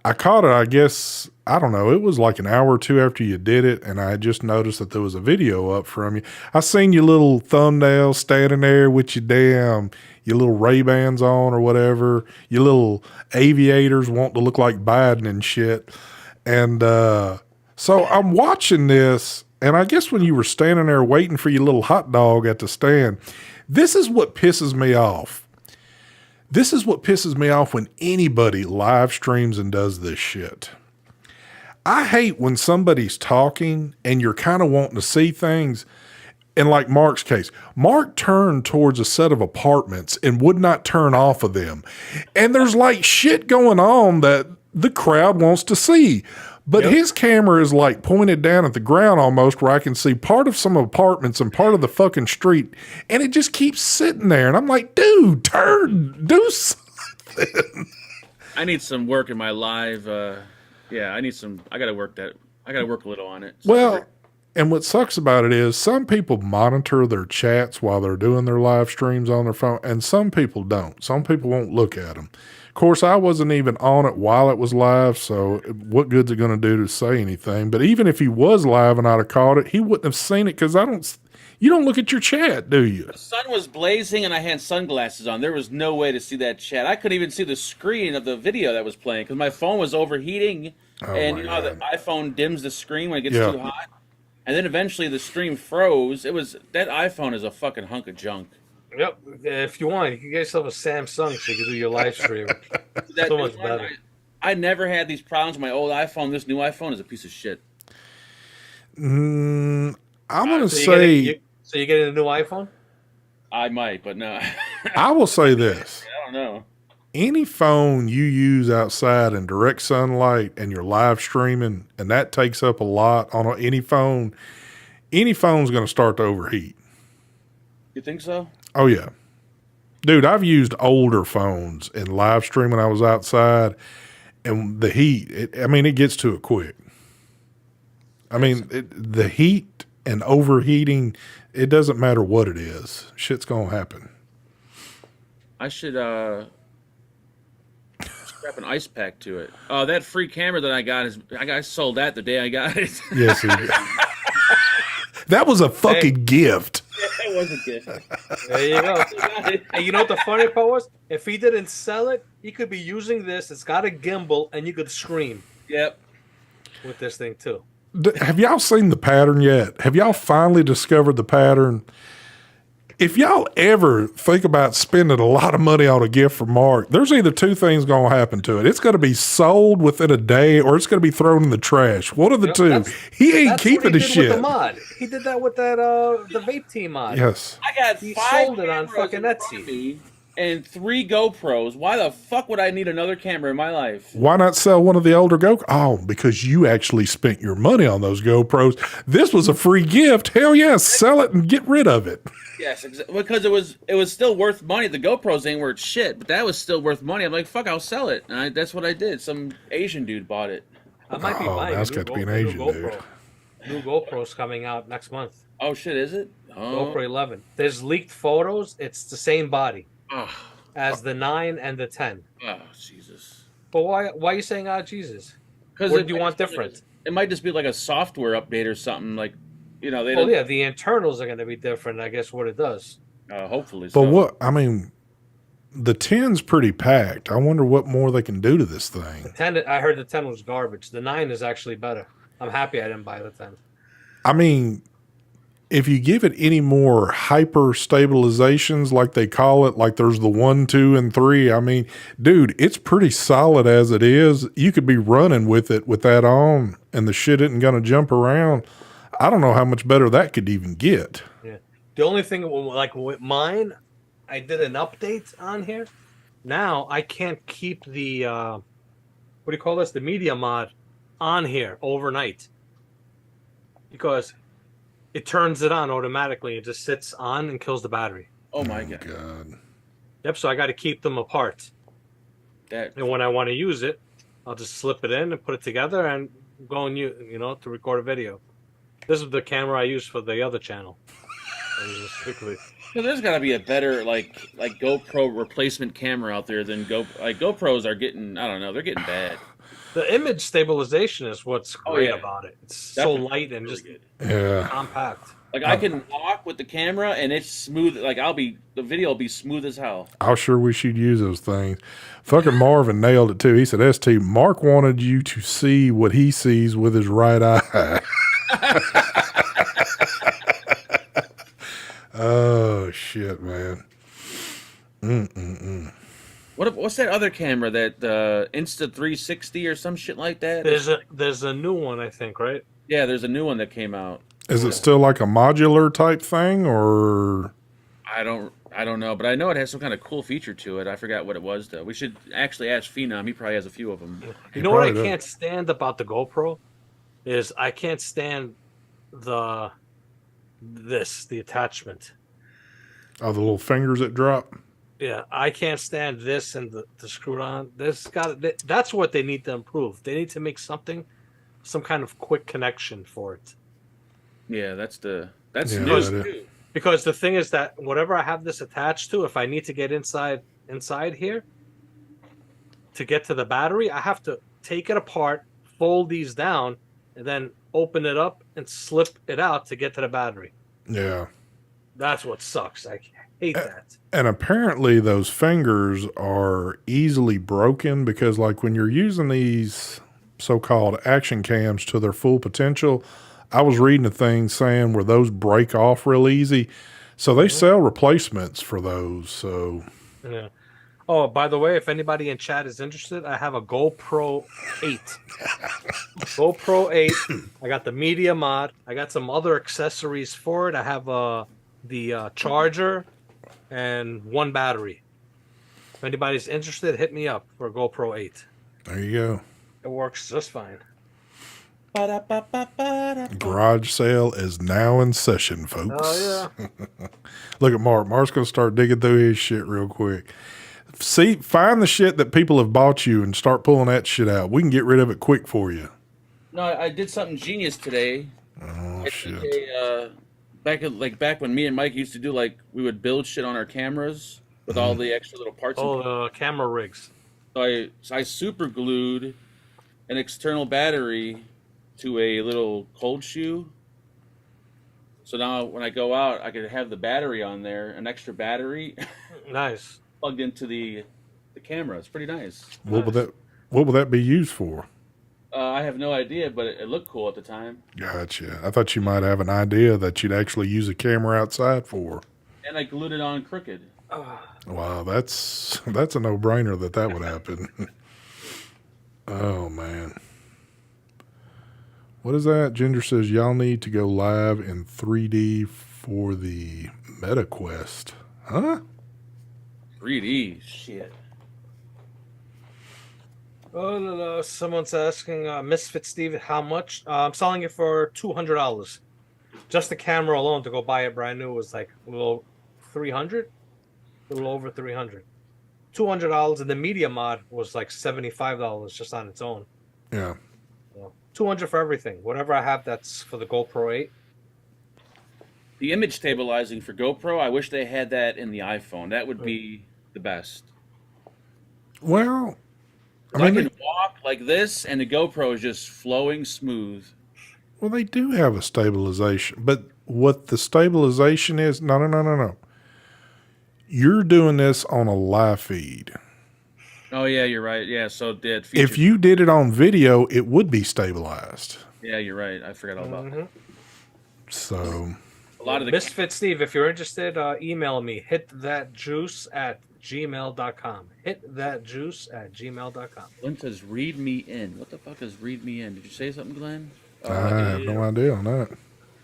I caught it, I guess, I don't know. It was like an hour or two after you did it, and I just noticed that there was a video up from you. I seen your little thumbnail standing there with your little Ray-Bans on or whatever, your little aviators wanting to look like Biden and shit. And so I'm watching this, and I guess when you were standing there waiting for your little hot dog at the stand, this is what pisses me off. This is what pisses me off when anybody live streams and does this shit. I hate when somebody's talking and you're kind of wanting to see things. And like Mark's case, Mark turned towards a set of apartments and would not turn off of them. And there's like shit going on that the crowd wants to see. But his camera is like pointed down at the ground almost where I can see part of some apartments and part of the fucking street. And it just keeps sitting there. And I'm like, dude, do something. I need some work in my live. I need some. I gotta work that. I gotta work a little on it. Well, and what sucks about it is some people monitor their chats while they're doing their live streams on their phone, and some people don't. Some people won't look at them. Of course, I wasn't even on it while it was live, so what good's it going to do to say anything? But even if he was live and I'd have caught it, he wouldn't have seen it because you don't look at your chat, do you? the sun was blazing and I had sunglasses on. There was no way to see that chat. I couldn't even see the screen of the video that was playing because my phone was overheating. And my you know how the iPhone dims the screen when it gets Yeah. too hot? And then eventually the stream froze. That iPhone is a fucking hunk of junk. Yep. If you want, you can get yourself a Samsung so you can do your live stream. That So new much one, better. I never had these problems with my old iPhone. This new iPhone is a piece of shit. I'm going to So say, you're getting a new iPhone? I might, but no. I will say this. I don't know. Any phone you use outside in direct sunlight and you're live streaming, and that takes up a lot on any phone's going to start to overheat. You think so? Oh, yeah. Dude, I've used older phones in live stream when I was outside, and the heat, it gets to it quick. The heat and overheating, it doesn't matter what it is. Shit's going to happen. I should strap an ice pack to it. That free camera that I got I sold that the day I got it. Yes, that was a fucking gift. It was a gift. There you go. And you know what the funny part was? If he didn't sell it, he could be using this. It's got a gimbal, and you could scream Yep. with this thing too. Have y'all seen the pattern yet? Have y'all finally discovered the pattern? If y'all ever think about spending a lot of money on a gift for Mark, there's either two things going to happen to it. It's going to be sold within a day, or it's going to be thrown in the trash. One of the two. He ain't keeping the shit. With the mod. He did that with that the vape team mod. Yes. I got He 5 sold it on cameras fucking in front Etsy. of me and 3 GoPros. Why the fuck would I need another camera in my life? Why not sell one of the older GoPros? Oh, because you actually spent your money on those GoPros. This was a free gift. Hell yeah, sell it and get rid of it. Yes, because it was still worth money. The GoPros ain't worth shit, but that was still worth money. I'm like, fuck, I'll sell it. And that's what I did. Some Asian dude bought it. I might be buying that's got to be an Asian dude. New GoPro's coming out next month. Oh shit, is it? Oh. GoPro 11. There's leaked photos. It's the same body Oh, as the 9 and the 10. oh Jesus. But why are you saying, Jesus? Because What do you want different? It might just be like a software update or something. Like, you know, they Well, don't. yeah, the internals are going to be different. I guess what it does. Hopefully. But so. what, I mean, the 10's pretty packed. I wonder what more they can do to this thing. 10, I heard the 10 was garbage. The 9 is actually better. I'm happy I didn't buy the 10. I mean, if you give it any more hyper stabilizations, like they call it, like there's the 1, 2, and 3, I mean, dude, it's pretty solid as it is. You could be running with it with that on, and the shit isn't going to jump around. I don't know how much better that could even get. Yeah. The only thing, like with mine, I did an update on here. Now I can't keep the what do you call this? The media mod on here overnight because it turns it on automatically. It just sits on and kills the battery. Oh my god. Yep. So I got to keep them apart. That. And when I want to use it, I'll just slip it in and put it together and go and to record a video. This is the camera I use for the other channel. So there's got to be a better like GoPro replacement camera out there than GoPros are getting. I don't know. They're getting bad. The image stabilization is what's great about it. It's definitely so light and really just compact. Like I can walk with the camera and it's smooth. Like the video will be smooth as hell. I sure wish you'd use those things. Fucking Marvin nailed it too. He said, "ST, Mark wanted you to see what he sees with his right eye." Oh shit, man. What's that other camera? That Insta 360 or some shit like that? There's a new one, I think, right? Yeah, there's a new one that came out. Is it still like a modular type thing, or? I don't know, but I know it has some kind of cool feature to it. I forgot what it was though. We should actually ask Phenom. He probably has a few of them. You know what I can't stand about the GoPro is I can't stand the attachment. Oh, the little fingers that drop. Yeah, I can't stand this and the screw on. That's what they need to improve. They need to make some kind of quick connection for it. Yeah, that's Yeah, news too. Because the thing is that whatever I have this attached to, if I need to get inside here to get to the battery, I have to take it apart, fold these down, and then open it up and slip it out to get to the battery. Yeah. That's what sucks. I hate that. And apparently those fingers are easily broken because like when you're using these so-called action cams to their full potential, I was reading a thing saying where those break off real easy. So they sell replacements for those. So yeah. Oh, by the way, if anybody in chat is interested, I have a GoPro 8. GoPro 8. I got the media mod. I got some other accessories for it. I have the charger and one battery. If anybody's interested, hit me up for a GoPro 8. there you go. It works just fine. Garage sale is now in session, folks. Oh, yeah. Look at Mark. Mark's going to start digging through his shit real quick. See, find the shit that people have bought you and start pulling that shit out. We can get rid of it quick for you. No, I did something genius today. Oh, shit. Back when me and Mike used to do, like, we would build shit on our cameras with all the extra little parts. Oh, the camera rigs. So I super glued an external battery to a little cold shoe. So now when I go out, I could have the battery on there, an extra battery. Nice. Plugged into the camera. It's pretty nice. What would that be used for? I have no idea, but it looked cool at the time. Gotcha. I thought you might have an idea that you'd actually use a camera outside for. And I glued it on crooked. Wow, that's a no-brainer that would happen. Oh man. What is that? Ginger says y'all need to go live in 3D for the MetaQuest. Huh? 3D shit. Oh no! Someone's asking, Misfit Steve, how much? I'm selling it for $200. Just the camera alone to go buy it brand new was like a little 300, a little over 300. $200, and the media mod was like $75 just on its own. Yeah. So, 200 for everything. Whatever I have that's for the GoPro 8. The image stabilizing for GoPro, I wish they had that in the iPhone. That would be the best. Well, I can walk like this, and the GoPro is just flowing smooth. Well, they do have a stabilization, but what the stabilization is, no. You're doing this on a live feed. Oh, yeah, you're right. Yeah, so it did. If you did it on video, it would be stabilized. Yeah, you're right. I forgot all about that. So, a lot of the Misfit Steve, if you're interested, email me. hitthatjuice@gmail.com. Hitthatjuice@gmail.com. Glenn says, read me in. What the fuck is read me in? Did you say something, Glenn? I have no idea on that.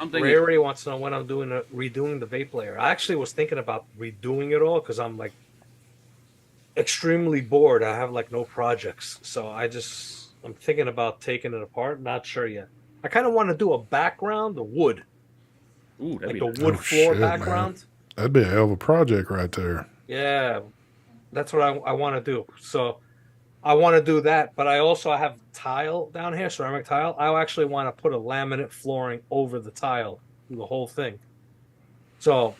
I'm thinking, Ray wants to know when I'm redoing the vape layer. I actually was thinking about redoing it all because I'm like extremely bored. I have like no projects. So I'm thinking about taking it apart. Not sure yet. I kind of want to do a background, the wood. ooh, that'd Like be the wood floor shit, background. man. That'd be a hell of a project right there. Yeah, that's what I want to do. So I want to do that, but I also have tile down here, ceramic tile. I actually want to put a laminate flooring over the tile, through the whole thing. So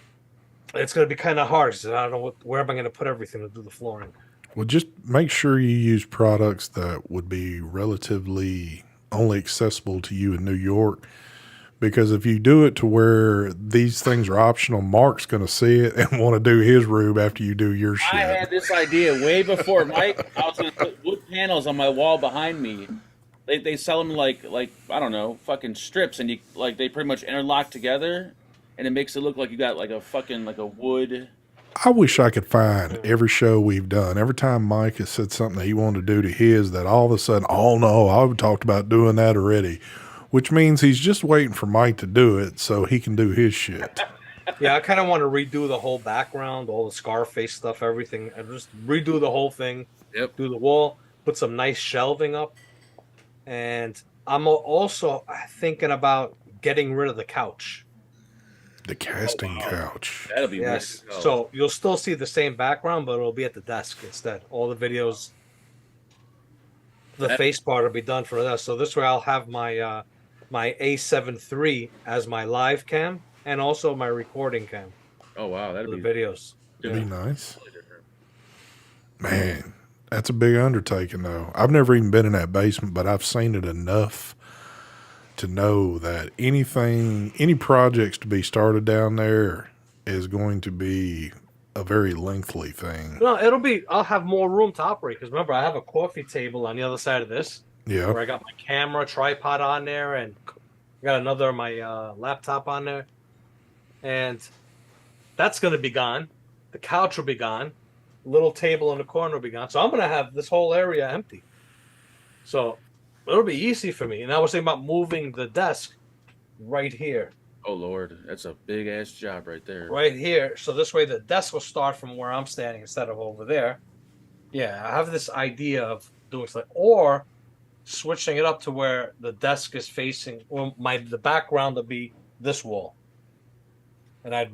it's going to be kind of hard. So I don't know where am I going to put everything to do the flooring. Well, just make sure you use products that would be relatively only accessible to you in New York. Because if you do it to where these things are optional, Mark's going to see it and want to do his room after you do your shit. I had this idea way before Mike. I was going to put wood panels on my wall behind me. They sell them like I don't know, fucking strips, and they pretty much interlock together, and it makes it look like you got like a fucking like a wood. I wish I could find every show we've done. Every time Mike has said something that he wanted to do to his, that all of a sudden, oh no, I've talked about doing that already. Which means he's just waiting for Mike to do it so he can do his shit. Yeah, I kind of want to redo the whole background, all the Scarface stuff, everything. And just redo the whole thing. Yep. Do the wall, put some nice shelving up. And I'm also thinking about getting rid of the couch. The casting couch. That'll be Yes. nice. So you'll still see the same background, but it'll be at the desk instead. All the videos, the face part will be done for that. So this way I'll have my my A7 III as my live cam and also my recording cam. Oh wow, that'd for be the videos. That'd be nice. Man, that's a big undertaking though. I've never even been in that basement, but I've seen it enough to know that any projects to be started down there is going to be a very lengthy thing. No, I'll have more room to operate because remember, I have a coffee table on the other side of this. Yeah. Where I got my camera tripod on there and I got another my laptop on there. And that's going to be gone. The couch will be gone. Little table in the corner will be gone. So I'm going to have this whole area empty. So it'll be easy for me. And I was thinking about moving the desk right here. Oh Lord, that's a big ass job right there. Right here. So this way the desk will start from where I'm standing instead of over there. Yeah, I have this idea of doing something. Or switching it up to where the desk is facing, or the background will be this wall. And I'd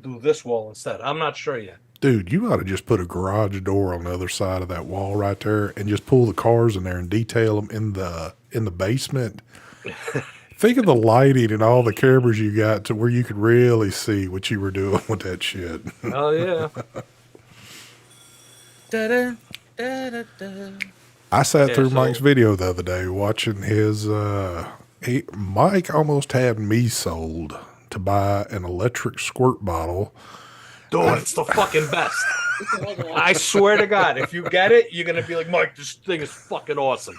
do this wall instead. I'm not sure yet. Dude, you ought to just put a garage door on the other side of that wall right there and just pull the cars in there and detail them in the basement. Think of the lighting and all the cameras you got to where you could really see what you were doing with that shit. Oh, yeah. Da-da, da-da-da. I sat through Mike's video the other day watching his, Mike almost had me sold to buy an electric squirt bottle. Dude, it's the fucking best. I swear to God, if you get it, you're going to be like, Mike, this thing is fucking awesome.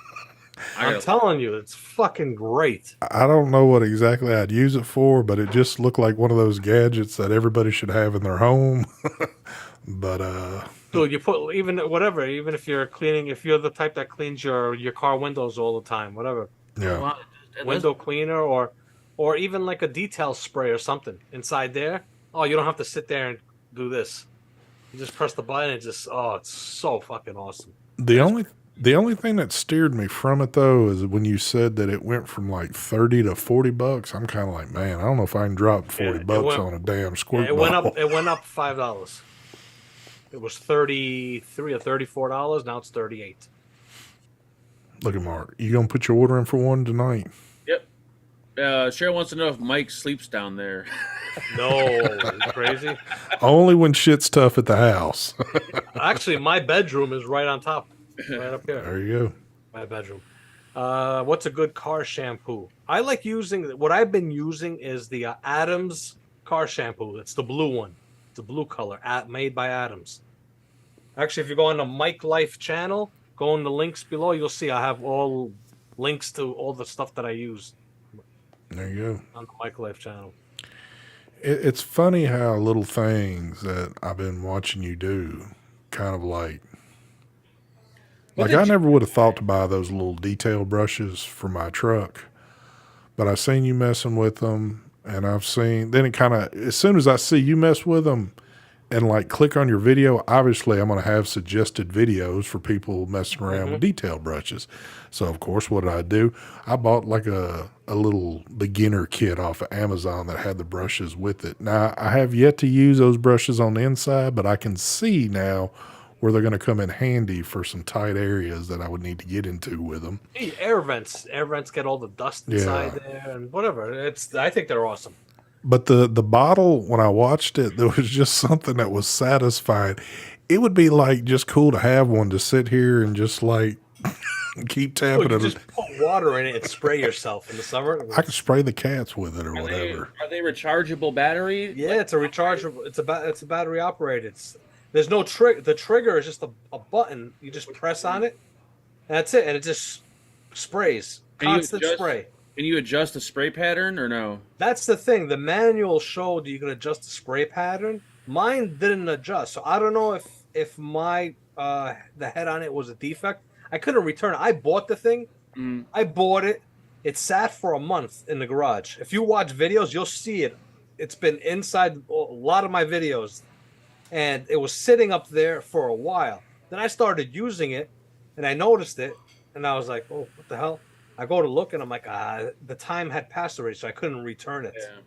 I'm telling you, it's fucking great. I don't know what exactly I'd use it for, but it just looked like one of those gadgets that everybody should have in their home. But Dude, you put even whatever, even if you're cleaning, if you're the type that cleans your car windows all the time, whatever, yeah, Wow. window cleaner or even like a detail spray or something inside there. Oh, you don't have to sit there and do this. You just press the button and it's so fucking awesome. the only thing that steered me from it though is when you said that it went from like $30 to $40. I'm kind of like, man, I don't know if I can drop $40 on a damn squirt It went ball. up. It went up $5. It was $33 or $34. Now it's $38. Look at Mark. You gonna put your order in for one tonight? Yep. Cheryl wants to know if Mike sleeps down there. No, you crazy. Only when shit's tough at the house. Actually, my bedroom is right on top, right up here. There you go. My bedroom. What's a good car shampoo? I like using what I've been using is the Adams car shampoo. It's the blue one. It's a blue color, made by Adams. Actually, if you go on the Mike Life channel, go in the links below. You'll see I have all links to all the stuff that I use. There you go. On the Mike Life channel. It's funny how little things that I've been watching you do, kind of like I never would have thought to buy those little detail brushes for my truck, but I seen you messing with them, and I've seen then it kind of as soon as I see you mess with them and like click on your video, obviously I'm going to have suggested videos for people messing around with detail brushes. So of course, what did I do? I bought like a little beginner kit off of Amazon that had the brushes with it. Now I have yet to use those brushes on the inside, but I can see now where they're going to come in handy for some tight areas that I would need to get into with them. Hey, air vents get all the dust inside there and whatever. I think they're awesome. But the bottle, when I watched it, there was just something that was satisfying. It would be like just cool to have one to sit here and just like keep tapping it. Just put water in it and spray yourself in the summer. I could spray the cats with it or whatever. Are they rechargeable battery? Yeah, it's a rechargeable. It's a battery operated. There's no trick. The trigger is just a button. You just press on it, and that's it. And it just sprays. Constant spray. Can you adjust the spray pattern or no? That's the thing. The manual showed you can adjust the spray pattern. Mine didn't adjust, so I don't know if my the head on it was a defect. I couldn't return it. I bought the thing. I bought it. It sat for a month in the garage. If you watch videos, you'll see it. It's been inside a lot of my videos, and it was sitting up there for a while. Then I started using it, and I noticed it, and I was like, "Oh, what the hell?" I go to look, and I'm like, the time had passed already, so I couldn't return it. Yeah.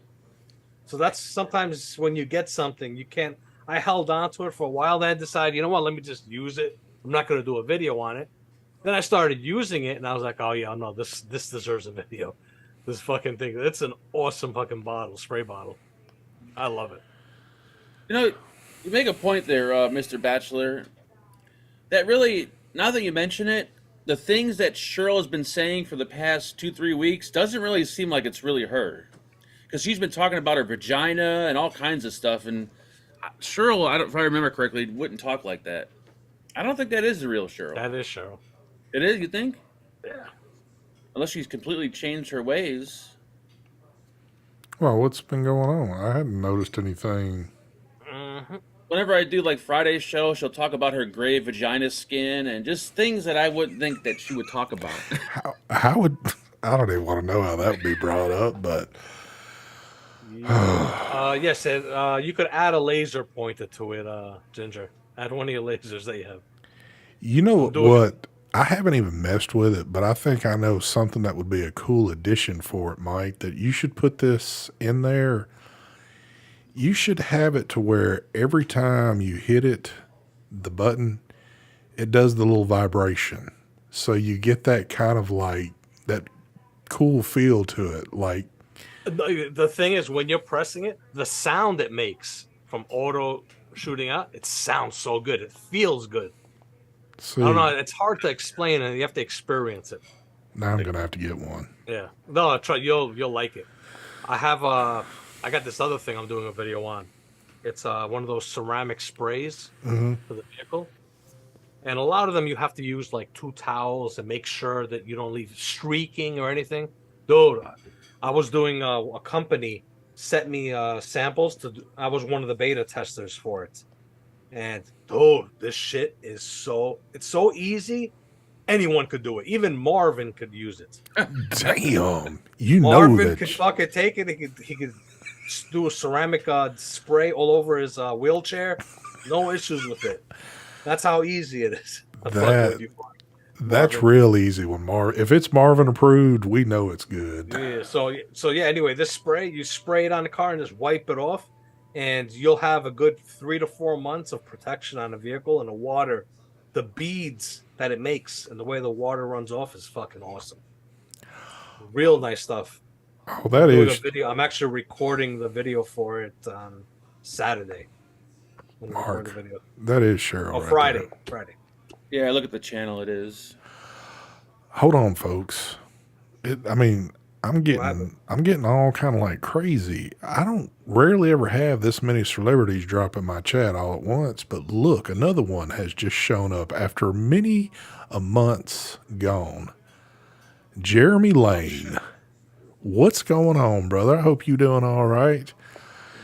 So that's sometimes when you get something, you can't. I held on to it for a while, then I decided, you know what, let me just use it. I'm not going to do a video on it. Then I started using it, and I was like, oh, yeah, no, this deserves a video. This fucking thing. It's an awesome fucking bottle, spray bottle. I love it. You know, you make a point there, Mr. Bachelor, that really, now that you mention it, the things that Cheryl has been saying for the past 2-3 weeks doesn't really seem like it's really her. Because she's been talking about her vagina and all kinds of stuff, and Cheryl, if I remember correctly, wouldn't talk like that. I don't think that is the real Cheryl. That is Cheryl. It is, you think? Yeah. Unless she's completely changed her ways. Well, what's been going on? I hadn't noticed anything. Whenever I do like Friday's show, she'll talk about her gray vagina skin and just things that I wouldn't think that she would talk about. How would I don't even want to know how that would be brought up, but yes, you could add a laser pointer to it, Ginger. Add one of your lasers that you have. You know what? I haven't even messed with it, but I think I know something that would be a cool addition for it, Mike, that you should put this in there. You should have it to where every time you hit it, the button, it does the little vibration. So you get that kind of like that cool feel to it. Like the thing is, when you're pressing it, the sound it makes from auto shooting out, it sounds so good. It feels good. See, I don't know. It's hard to explain, and you have to experience it. Now I'm gonna have to get one. Yeah. No, try. You'll like it. I got this other thing I'm doing a video on. It's one of those ceramic sprays for the vehicle, And a lot of them you have to use like 2 towels and make sure that you don't leave streaking or anything. Dude, I was doing a company sent me samples I was one of the beta testers for it. And dude, this shit is it's so easy. Anyone could do it. Even Marvin could use it. Damn, you Marvin know that. could fucking take it. He could do a ceramic spray all over his wheelchair. No issues with it. That's how easy it is. That's real easy when if it's Marvin approved, we know it's good. Yeah. So yeah. Anyway, this spray, you spray it on the car and just wipe it off, and you'll have a good 3 to 4 months of protection on the vehicle. And the water, the beads that it makes, and the way the water runs off is fucking awesome. Real nice stuff. Oh, that is. Video. I'm actually recording the video for it on Saturday. Mark, that is Cheryl. Oh, right Friday. Yeah, look at the channel. It is. Hold on, folks. I'm getting all kind of like crazy. I don't rarely ever have this many celebrities drop in my chat all at once, but look, another one has just shown up after many a months gone. Jeremy Lane. What's going on, brother? I hope you doing all right.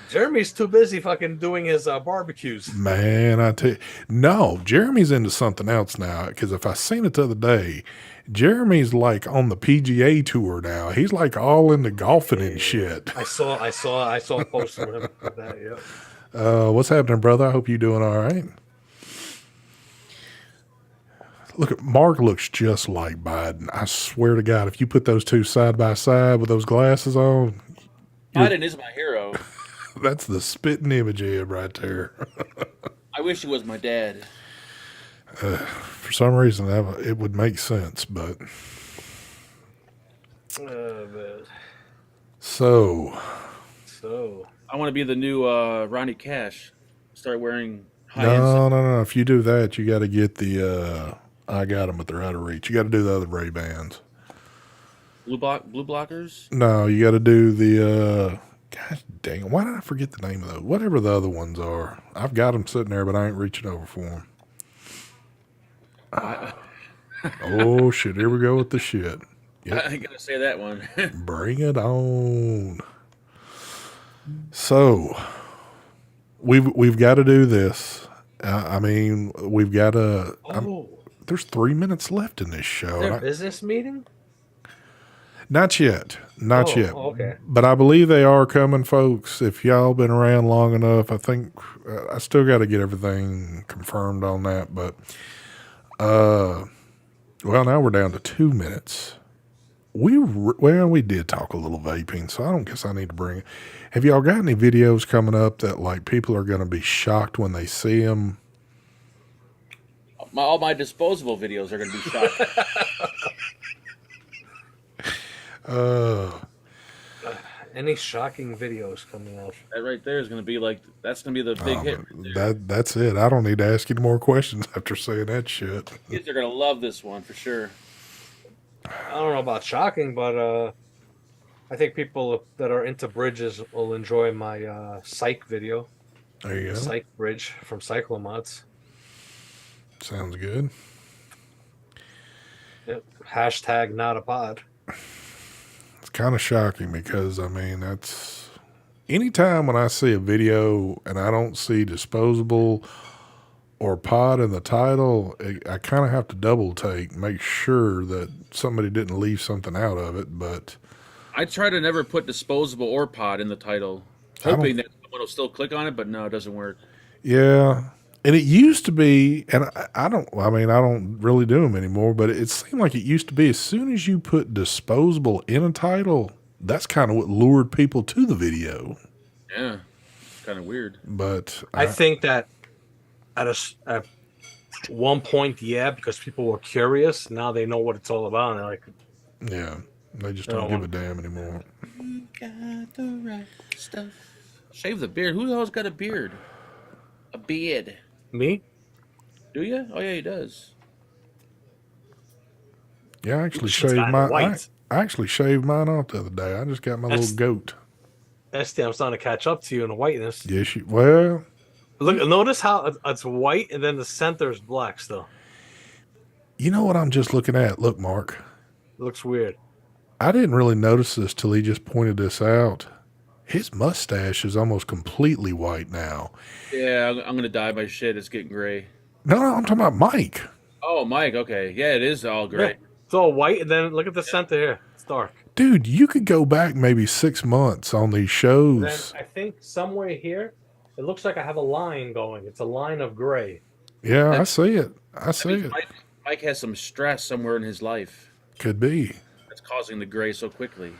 Jeremy's too busy fucking doing his barbecues. Man, I tell you. No, Jeremy's into something else now, because if I seen it the other day, Jeremy's like on the PGA tour now. He's like all into golfing and shit. I saw a post from him with that, yeah. What's happening, brother? I hope you doing all right. Look, Mark looks just like Biden. I swear to God, if you put those two side by side with those glasses on, Biden is my hero. That's the spitting image of him right there. I wish he was my dad. For some reason, it would make sense, but. So. I want to be the new Ronnie Cash. Start wearing No. If you do that, you got to get the. I got them, but they're out of reach. You got to do the other Ray-Bans. Blue blockers? No, you got to do the. Gosh dang it. Why did I forget the name of those? Whatever the other ones are. I've got them sitting there, but I ain't reaching over for them. Oh, shit. Here we go with the shit. Yep. I ain't going to say that one. Bring it on. So, we've got to do this. We've got to... there's 3 minutes left in this show. Is there a business meeting? Not yet. Not yet. Okay. But I believe they are coming, folks. If y'all been around long enough, I think I still got to get everything confirmed on that. But, well, now we're down to 2 minutes. We did talk a little vaping, so I don't guess I need to bring it. Have y'all got any videos coming up that, like, people are going to be shocked when they see them? All my disposable videos are going to be shocked. Any shocking videos coming out? That right there is going to be that's going to be the big hit. Right that's it. I don't need to ask any more questions after saying that shit. Kids are going to love this one for sure. I don't know about shocking, but I think people that are into bridges will enjoy my psych video. There you go. Psych bridge from Cyclomods. Sounds good. Yep. Hashtag not a pod. It's kind of shocking because, that's... Anytime when I see a video and I don't see disposable or pod in the title, I kind of have to double take, make sure that somebody didn't leave something out of it, but... I try to never put disposable or pod in the title, hoping that someone will still click on it, but no, it doesn't work. Yeah. And it used to be, and I don't really do them anymore, but it seemed like it used to be as soon as you put disposable in a title, that's kind of what lured people to the video. Yeah. It's kind of weird. But I think that at one point, yeah, because people were curious. Now they know what it's all about. And they're like, yeah, they just don't give a damn anymore. You got the right stuff. Shave the beard. Who the hell's got a beard? A beard. Me? Do you? Oh yeah, he does. Yeah, I actually shaved mine. I actually shaved mine off the other day. I just got my little goat. I'm starting to catch up to you in the whiteness. Yes, well. Look, notice how it's white and then the center is black still. You know what I'm just looking at? Look, Mark. It looks weird. I didn't really notice this till he just pointed this out. His mustache is almost completely white now. Yeah, I'm gonna dye my shit. It's getting gray. No, I'm talking about Mike. Oh, Mike. Okay, yeah, it is all Yeah. gray. It's all white, and then look at the center here. It's dark. Dude, you could go back maybe 6 months on these Then shows. I think somewhere here, it looks like I have a line going. It's a line of gray. Yeah, I That- see it. I That see means it. Mike has some stress somewhere in his life Could be. that's causing the gray so quickly.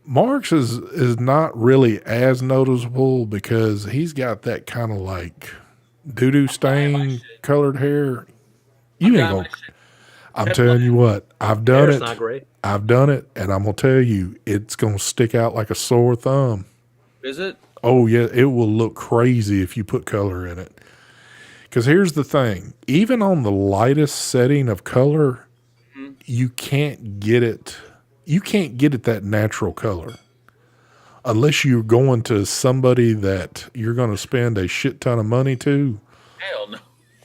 Mark's is not really as noticeable because he's got that kind of like doo-doo stain colored hair. You ain't Dye my gonna. shit. I'm telling you what, I've done Hair's it. not gray. I've done it, and I'm gonna tell you, it's gonna stick out like a sore thumb. Is it? Oh yeah, it will look crazy if you put color in it. Because here's the thing: even on the lightest setting of color, you can't get it. You can't get it that natural color unless you're going to somebody that you're going to spend a shit ton of money to. Hell no.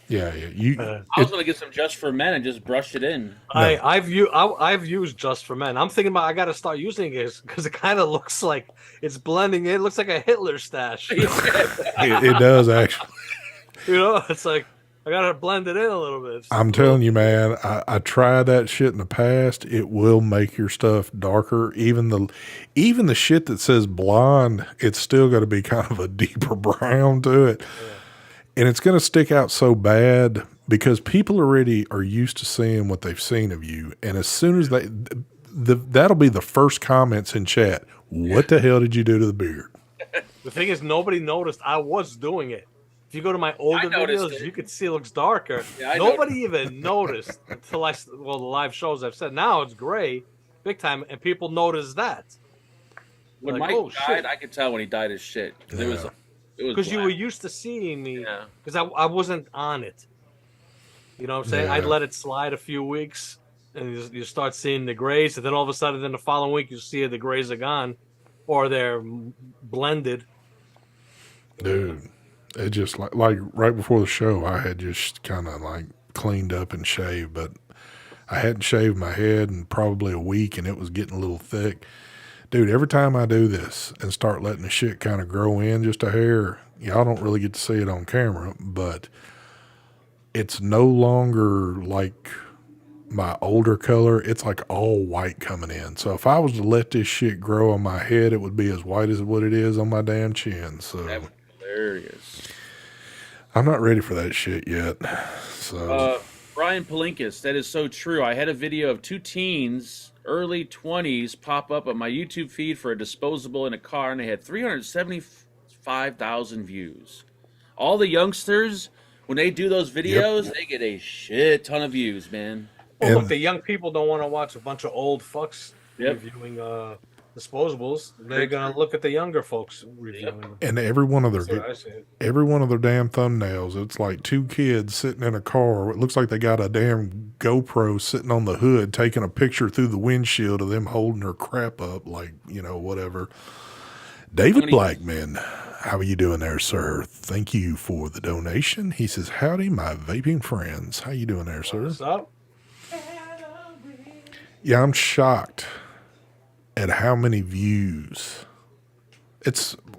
Yeah, you. I was gonna get some Just for Men and just brush it in. I've used Just for Men. I'm thinking about I got to start using it because it kind of looks like it's blending in. It looks like a Hitler stash. it does actually. You know, it's like I got to blend it in a little bit. I'm telling you, man, I tried that shit in the past. It will make your stuff darker. Even the shit that says blonde, it's still got to be kind of a deeper brown to it. Yeah. And it's going to stick out so bad because people already are used to seeing what they've seen of you. And as soon as that'll be the first comments in chat. What the hell did you do to the beard? The thing is, nobody noticed I was doing it. If you go to my older videos, you can see it looks darker. Yeah, nobody even noticed until the live shows I've said. Now it's gray, big time, and people notice that. When like, Mike died, I could tell when he dyed his shit. Yeah. It was because you were used to seeing me. Because I wasn't on it. You know what I'm saying? Yeah. I'd let it slide a few weeks, and you start seeing the grays, and then all of a sudden, then the following week, you see the grays are gone, or they're blended. Dude. It just like right before the show, I had just kind of like cleaned up and shaved, but I hadn't shaved my head in probably a week, and it was getting a little thick. Dude, every time I do this and start letting the shit kind of grow in just a hair, y'all don't really get to see it on camera, but it's no longer like my older color. It's like all white coming in. So if I was to let this shit grow on my head, it would be as white as what it is on my damn chin. So that would be hilarious. I'm not ready for that shit yet. So Brian Palinkas, that is so true. I had a video of two teens, early 20s, pop up on my YouTube feed for a disposable in a car, and they had 375,000 views. All the youngsters, when they do those videos, they get a shit ton of views, man. Well, look, the young people don't want to watch a bunch of old fucks reviewing disposables. They're gonna look at the younger folks reviewing them. And every one of their damn thumbnails, it's like two kids sitting in a car. It looks like they got a damn GoPro sitting on the hood, taking a picture through the windshield of them holding their crap up, like, you know, whatever. David Blackman, how are you doing there, sir? Thank you for the donation. He says, howdy, my vaping friends. How you doing there, sir? What's up? Yeah, I'm shocked at how many views.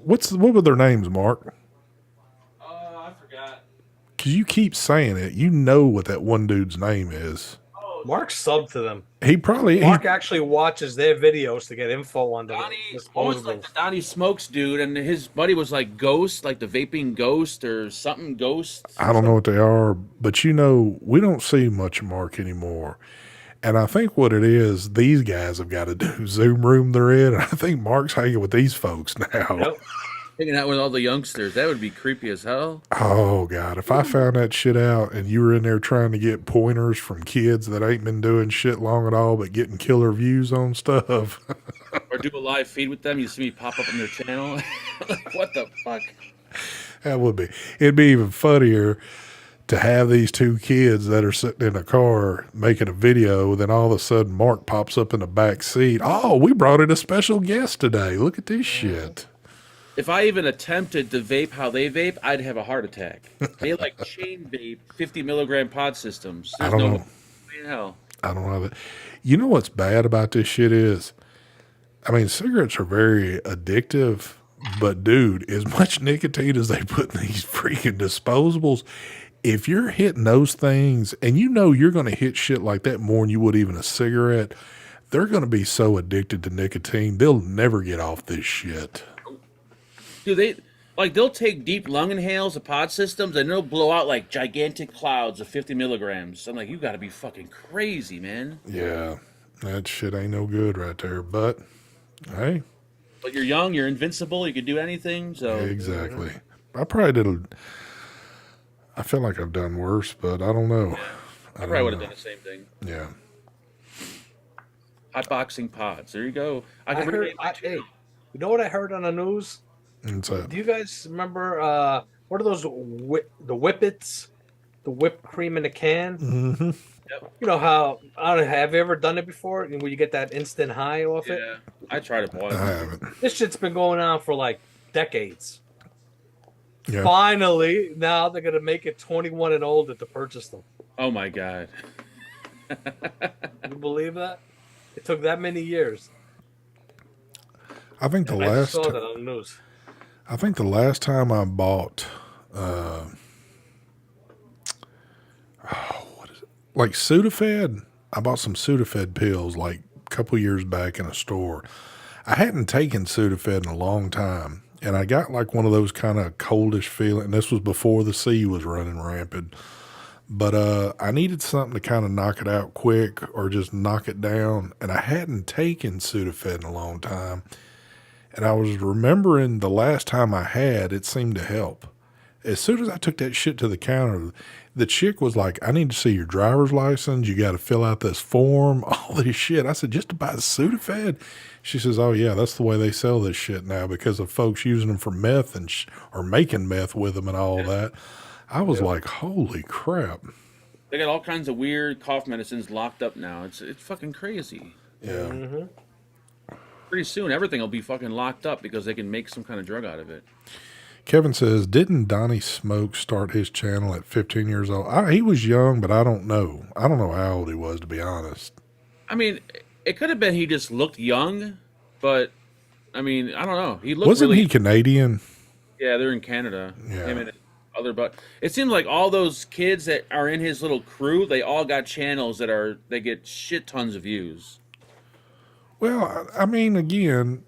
What were their names, Mark? I forgot. Because you keep saying it. You know what that one dude's name is. Mark subbed to them. Mark actually watches their videos to get info on the disposables. Almost like the Donnie Smokes dude, and his buddy was like Ghost, like the vaping Ghost or something Ghost. I don't know what they are, but you know, we don't see much Mark anymore. And I think what it is, these guys have got to do Zoom room they're in. And I think Mark's hanging with these folks now. Yep. Hanging out with all the youngsters. That would be creepy as hell. Oh, God. If I found that shit out and you were in there trying to get pointers from kids that ain't been doing shit long at all but getting killer views on stuff. Or do a live feed with them. You see me pop up on their channel. Like, what the fuck? That would be. It'd be even funnier to have these two kids that are sitting in a car making a video, then all of a sudden Mark pops up in the back seat. Oh, we brought in a special guest today. Look at this shit. If I even attempted to vape how they vape, I'd have a heart attack. They like chain vape 50 milligram pod systems. There's I don't know. hell. I don't know that. You know what's bad about this shit is, I mean, cigarettes are very addictive, but dude, as much nicotine as they put in these freaking disposables, if you're hitting those things and you know you're going to hit shit like that more than you would even a cigarette, they're going to be so addicted to nicotine, they'll never get off this shit. Dude, they'll take deep lung inhales of pod systems and they'll blow out like gigantic clouds of 50 milligrams. I'm like, you got to be fucking crazy, man. Yeah, that shit ain't no good right there. But hey, But you're young, you're invincible, you can do anything. So exactly. I probably did. I feel like I've done worse, but I don't know. I probably would have done the same thing. Yeah. Hotboxing pods. There you go. Hey, you know what I heard on the news? What's that? Do you guys remember what are those the whippets? The whipped cream in a can? Mm-hmm. Yep. You know how I don't know, have you ever done it before? Where you get that instant high off it? Yeah, I tried it once. I haven't. This shit's been going on for like decades. Yeah. Finally, now they're gonna make it 21 and older to purchase them. Oh my god. You believe that? It took that many years. I think the I last. saw that on the news. I think the last time I bought, what is it? Like Sudafed. I bought some Sudafed pills like a couple years back in a store. I hadn't taken Sudafed in a long time, and I got like one of those kind of coldish feeling. This was before the sea was running rampant. But I needed something to kind of knock it out quick or just knock it down. And I hadn't taken Sudafed in a long time. And I was remembering the last time I had, it seemed to help. As soon as I took that shit to the counter, the chick was like, I need to see your driver's license. You got to fill out this form, all this shit. I said, just to buy Sudafed? She says, oh, yeah, that's the way they sell this shit now because of folks using them for meth and or making meth with them and all that. I was like, holy crap. They got all kinds of weird cough medicines locked up now. It's fucking crazy. Yeah. Mm-hmm. Pretty soon, everything will be fucking locked up because they can make some kind of drug out of it. Kevin says, didn't Donnie Smoke start his channel at 15 years old? He was young, but I don't know. I don't know how old he was, to be honest. I mean, it could have been he just looked young, but, I mean, I don't know. He looked Wasn't really... he Canadian? Yeah, they're in Canada. Yeah. Him and other, but it seems like all those kids that are in his little crew, they all got channels they get shit tons of views. Well, I mean, again,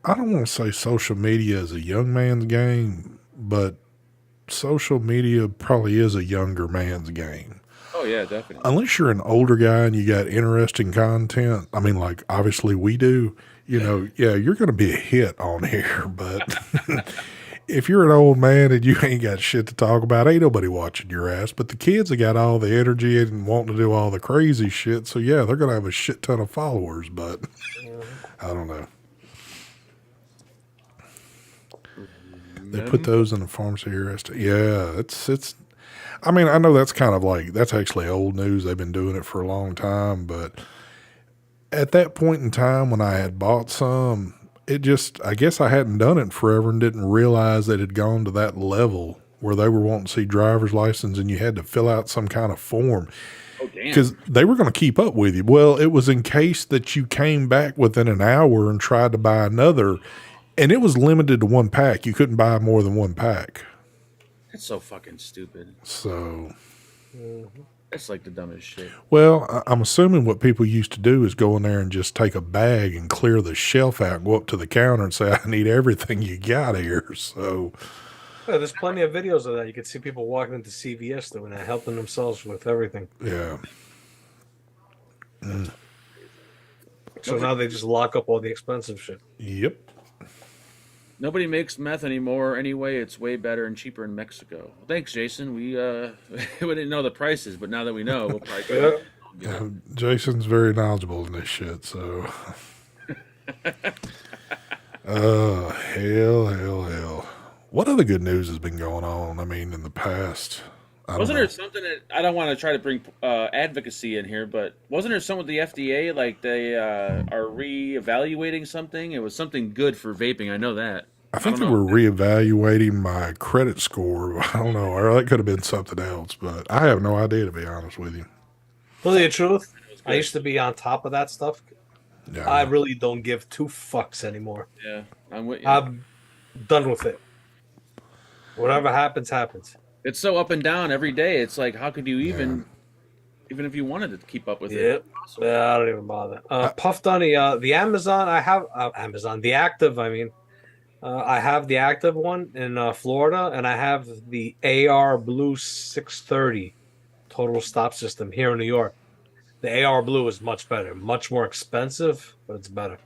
I don't want to say social media is a young man's game, but social media probably is a younger man's game. Oh, yeah, definitely. Unless you're an older guy and you got interesting content. I mean, like, obviously we do, yeah, you're going to be a hit on here, but if you're an old man and you ain't got shit to talk about, ain't nobody watching your ass. But the kids have got all the energy and wanting to do all the crazy shit. So, yeah, they're going to have a shit ton of followers, but I don't know. They put those in the pharmacy arrest. Yeah, it's. I mean, I know that's kind of like, that's actually old news. They've been doing it for a long time. But at that point in time when I had bought some, it just, I guess I hadn't done it forever and didn't realize that it had gone to that level where they were wanting to see driver's license and you had to fill out some kind of form. Oh, damn. Because they were going to keep up with you. Well, it was in case that you came back within an hour and tried to buy another, and it was limited to one pack. You couldn't buy more than one pack. That's so fucking stupid. So, That's like the dumbest shit. well, I'm assuming what people used to do is go in there and just take a bag and clear the shelf out, go up to the counter and say, I need everything you got here. So, Yeah, there's plenty of videos of that. You can see people walking into CVS doing that, helping themselves with everything. yeah. So now they just lock up all the expensive shit. Yep. Nobody makes meth anymore anyway. It's way better and cheaper in Mexico. Thanks, Jason. We we didn't know the prices, but now that we know, we'll probably go. Jason's very knowledgeable in this shit, so. Hell. What other good news has been going on? I mean, in the past. Wasn't there something that, I don't want to try to bring advocacy in here, but wasn't there something with the FDA, like they are reevaluating something? It was something good for vaping. I know that. I think don't they know. were reevaluating my credit score. I don't know, or that could have been something else, but I have no idea, to be honest with you. Tell you the truth, It was I good. used to be on top of that stuff. I Yeah. really don't give two fucks anymore. Yeah, I'm with you. I'm done with it. Whatever happens, happens. It's so up and down every day. It's like, how could you Yeah. even if you wanted to keep up with it? Yep. Impossible. I don't even bother. I, Puff Dunny, the Amazon, I have Amazon, the active, I mean. I have the active one in Florida, and I have the AR Blue 630 total stop system here in New York. The AR Blue is much better, much more expensive, but it's better.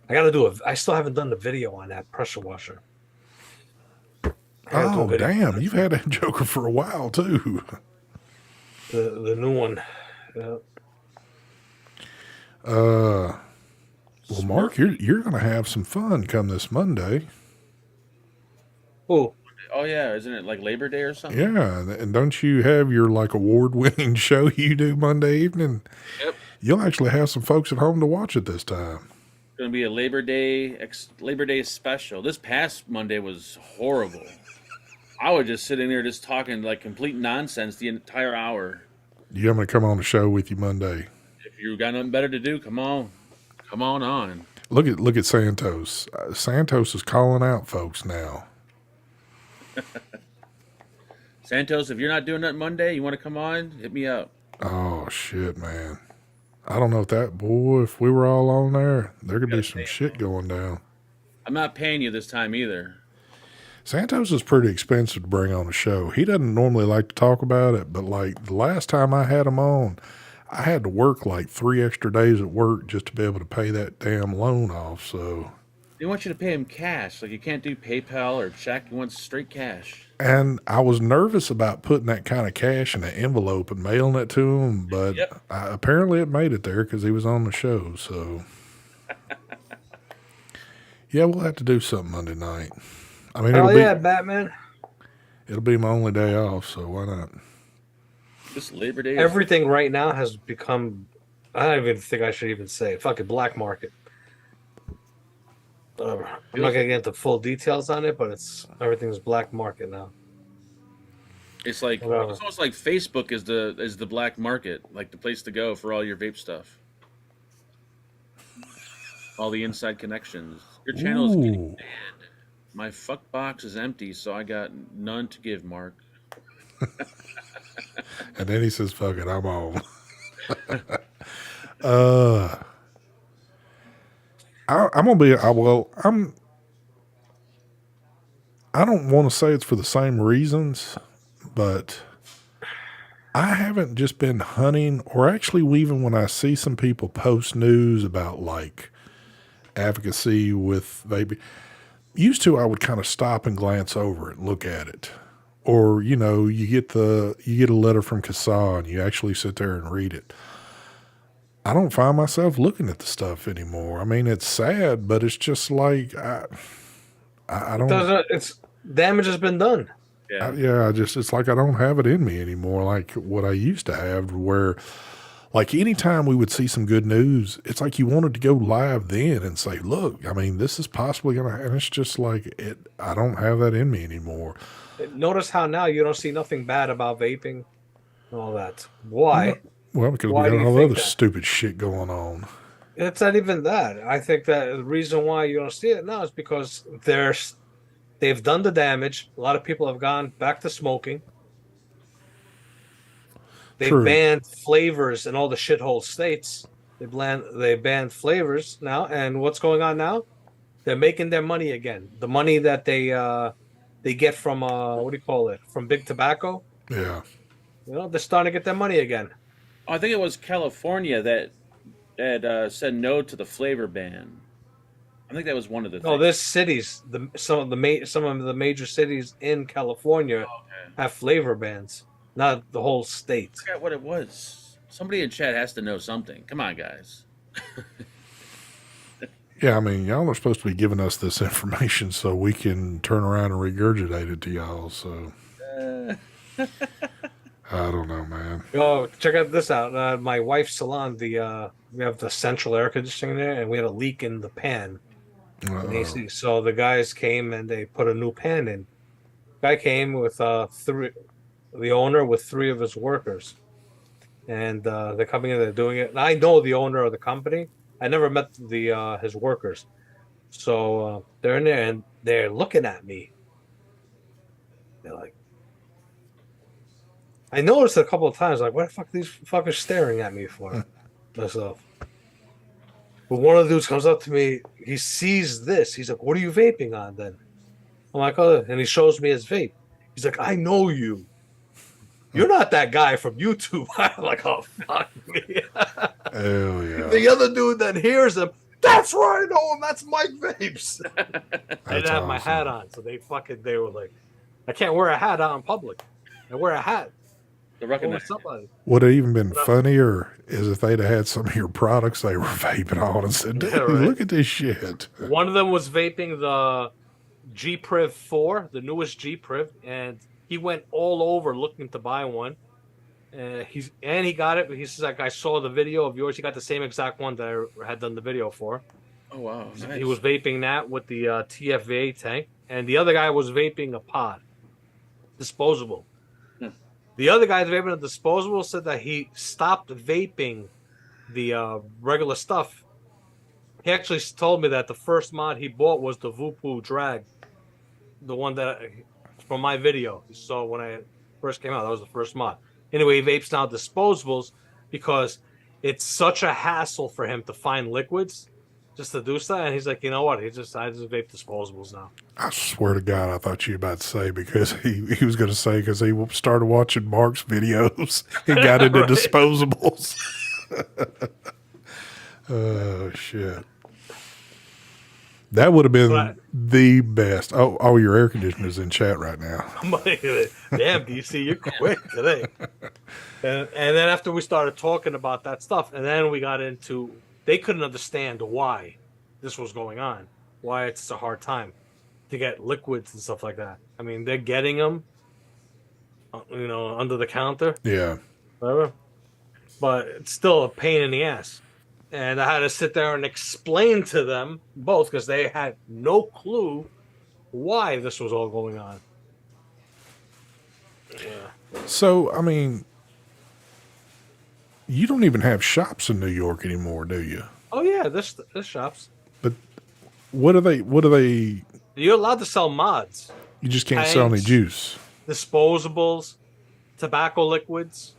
I got to do it. I still haven't done the video on that pressure washer. I gotta do a oh, video on damn. that You've thing. had that Joker for a while, too. The new one. Yeah. Well, Mark, you're going to have some fun come this Monday. Oh, Oh yeah, isn't it like Labor Day or something? Yeah, and don't you have your like award-winning show you do Monday evening? Yep. You'll actually have some folks at home to watch it this time. It's gonna be a Labor Day special. This past Monday was horrible. I was just sitting there just talking like complete nonsense the entire hour. You want me to come on the show with you Monday? If you got nothing better to do, come on. Look at Santos. Santos is calling out folks now. Santos, if you're not doing that Monday, you want to come on? Hit me up. Oh shit, man! I don't know if that boy. If we were all on there, there could be Gotta some pay shit going down. I'm not paying you this time either. Santos is pretty expensive to bring on the show. He doesn't normally like to talk about it, but like the last time I had him on, I had to work like 3 extra days at work just to be able to pay that damn loan off. So, They want you to pay him cash. Like you can't do PayPal or check. You want straight cash. and I was nervous about putting that kind of cash in an envelope and mailing it to him, but Yep. apparently it made it there because he was on the show. So, yeah, we'll have to do something Monday night. I mean, hell yeah, Batman. it'll be my only day off, so why not? This Labor Day. Everything right now has become, I don't even think I should even say it. Fucking black market. I'm not gonna get into full details on it, but everything's black market now. It's like Whatever. it's almost like Facebook is the black market, like the place to go for all your vape stuff. All the inside connections. Your channel is getting Ooh. banned. My fuck box is empty, so I got none to give, Mark. And then he says, fuck it, I'm on. uh, I'm going to be, I don't want to say it's for the same reasons, but I haven't just been hunting, or actually even when I see some people post news about like advocacy with vape, used to I would kind of stop and glance over it and look at it. Or, you know, you get a letter from CASA and you actually sit there and read it. I don't find myself looking at the stuff anymore. I mean, it's sad, but it's just like I don't. It's damage has been done. Yeah. It's like I don't have it in me anymore, like what I used to have. Where, like, anytime we would see some good news, it's like you wanted to go live then and say, "Look, I mean, this is possibly gonna," and it's just like it. I don't have that in me anymore. Notice how now you don't see nothing bad about vaping and all that. Why? Well, because Why we do got you all think other that? stupid shit going on. It's not even that. I think that the reason why you don't see it now is because they've done the damage. A lot of people have gone back to smoking. They True. banned flavors in all the shithole states. They banned flavors now, and what's going on now? They're making their money again. The money that they get from what do you call it? From big tobacco. Yeah. You know, they're starting to get their money again. I think it was California that said no to the flavor ban. I think that was one of the No, things. there's cities. Some of the major cities in California Okay. have flavor bans, not the whole state. I forgot what it was. Somebody in chat has to know something. Come on, guys. Yeah, I mean, y'all are supposed to be giving us this information so we can turn around and regurgitate it to y'all. So I don't know, man. Oh, check out this out. My wife's salon. We have the central air conditioning there, and we had a leak in the pan. Uh-oh. So the guys came and they put a new pan in. Guy came with the owner with 3 of his workers, and they're coming in. They're doing it. And I know the owner of the company. I never met the his workers, so they're in there and they're looking at me. They're like, I noticed a couple of times, like, what the fuck are these fuckers staring at me for? Myself. But one of the dudes comes up to me. He sees this. He's like, "What are you vaping on?" Then I'm like, "Oh," and he shows me his vape. He's like, "I know you. You're not that guy from YouTube." I'm like, "Oh fuck me." Oh yeah. The other dude that hears him, that's where I know him. That's Mike Vapes. I didn't have my hat on, so they were like, I can't wear a hat out in public. I wear a hat. The recognize. Somebody. Would have even been funnier is if they'd have had some of your products they were vaping on and said, dude, Yeah, right. Look at this shit. One of them was vaping the G Priv 4, the newest G Priv, and he went all over looking to buy one. He got it, but he says, like, I saw the video of yours. He got the same exact one that I had done the video for. Oh wow! Nice. He was vaping that with the T.T.V tank, and the other guy was vaping a pod, disposable. The other guy vaping a disposable said that he stopped vaping the regular stuff. He actually told me that the first mod he bought was the Vupu Drag, the one that from my video he saw when I first came out. That was the first mod. Anyway, he vapes now disposables because it's such a hassle for him to find liquids just to do stuff. And he's like, you know what? I just vape disposables now. I swear to God, I thought you were about to say because he was going to say because he started watching Mark's videos and got into Right. disposables. Oh, shit. That would have been the best. Oh, your air conditioner's in chat right now. Damn, DC, you're quick today. And then after we started talking about that stuff, and then we got into, they couldn't understand why this was going on, why it's a hard time to get liquids and stuff like that. I mean, they're getting them, under the counter. Yeah. Whatever. But it's still a pain in the ass. And I had to sit there and explain to them both because they had no clue why this was all going on. Yeah. So, I mean, you don't even have shops in New York anymore, do you? Oh yeah, there's shops. But what are they? You're allowed to sell mods, You just can't sell any juice. disposables, tobacco liquids,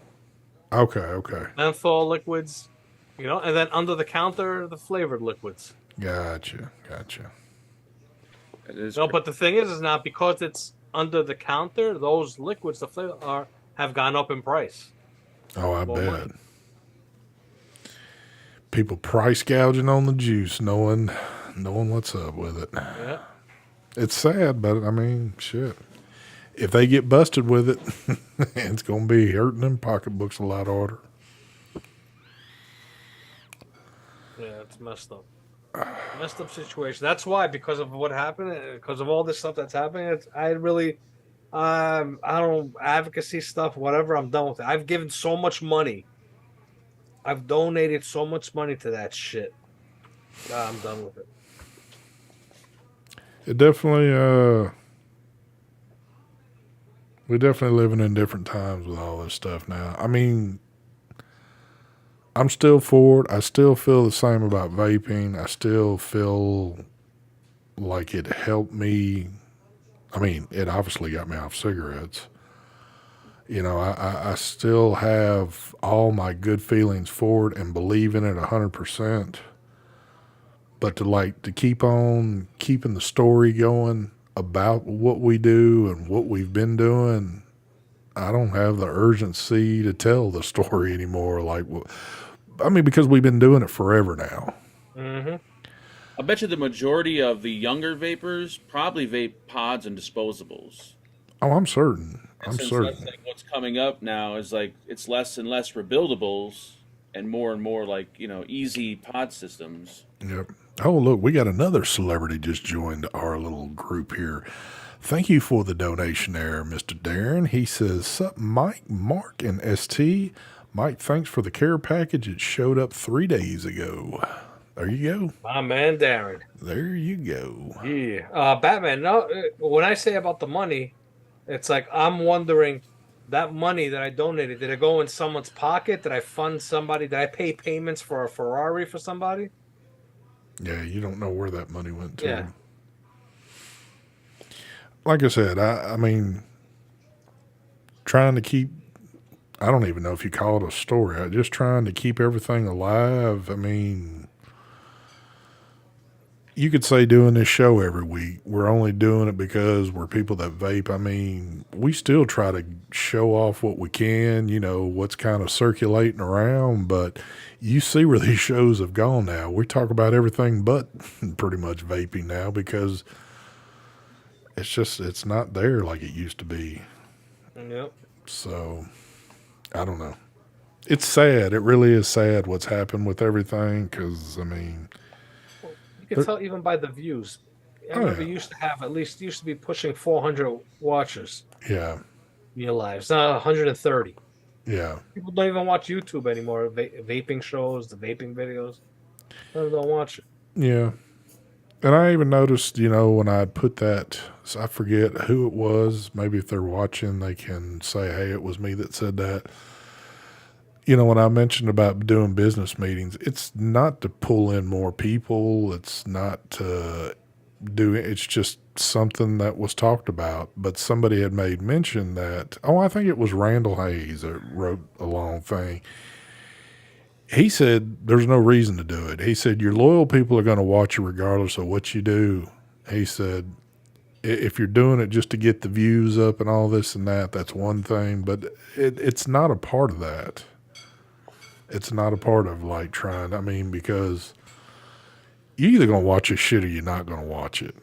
Okay. menthol liquids, and then under the counter, the flavored liquids. Gotcha. It is. No, but the thing is now because it's under the counter, those liquids, the flavor have gone up in price. Oh, I More bet. money. People price gouging on the juice, knowing what's up with it. Yeah. It's sad, but I mean, shit. If they get busted with it, it's going to be hurting them pocketbooks a lot harder. Yeah, it's messed up. Messed up situation. That's why, because of what happened, because of all this stuff that's happening, I don't advocacy stuff, whatever. I'm done with it. I've given so much money. I've donated so much money to that shit. I'm done with it. It definitely, we're definitely living in different times with all this stuff now. I mean, I'm still for it. I still feel the same about vaping. I still feel like it helped me. I mean, it obviously got me off cigarettes. I still have all my good feelings for it and believe in it 100%. But to keep on keeping the story going about what we do and what we've been doing, I don't have the urgency to tell the story anymore. Because we've been doing it forever now. Mm-hmm. I bet you the majority of the younger vapors probably vape pods and disposables. Oh, I'm certain. And since that's like what's coming up now is like it's less and less rebuildables and more easy pod systems. Yep. Oh, look, we got another celebrity just joined our little group here. Thank you for the donation there, Mr. Darren. He says, "Sup, Mike, Mark, and ST. Mike, thanks for the care package. It showed up 3 days ago." There you go. My man, Darren. There you go. Yeah. Batman. No, when I say about the money, it's like I'm wondering that money that I donated, did it go in someone's pocket? Did I fund somebody? Did I pay payments for a Ferrari for somebody? Yeah, you don't know where that money went to. Yeah. Like I said, I mean, trying to keep, I don't even know if you call it a story. Just trying to keep everything alive. I mean, you could say doing this show every week. We're only doing it because we're people that vape. I mean, we still try to show off what we can, you know, what's kind of circulating around. But you see where these shows have gone now. We talk about everything but pretty much vaping now because it's not there like it used to be. Yep. So, I don't know. It's sad. It really is sad what's happened with everything because, I mean, You can tell even by the views. I remember you used to have used to be pushing 400 watchers yeah, in your lives. Now 130. yeah. People don't even watch YouTube anymore. Vaping shows, the vaping videos. They don't watch it. Yeah. And I even noticed, you know, when I put that, so I forget who it was. Maybe if they're watching, they can say, hey, it was me that said that. You know, when I mentioned about doing business meetings, it's not to pull in more people. It's not to do it. It's just something that was talked about. But somebody had made mention that, I think it was Randall Hayes that wrote a long thing. He said there's no reason to do it. He said your loyal people are going to watch you regardless of what you do. He said if you're doing it just to get the views up and all this and that, that's one thing. But it's not a part of that. It's not a part of like trying. I mean, because you're either going to watch this shit or you're not going to watch it.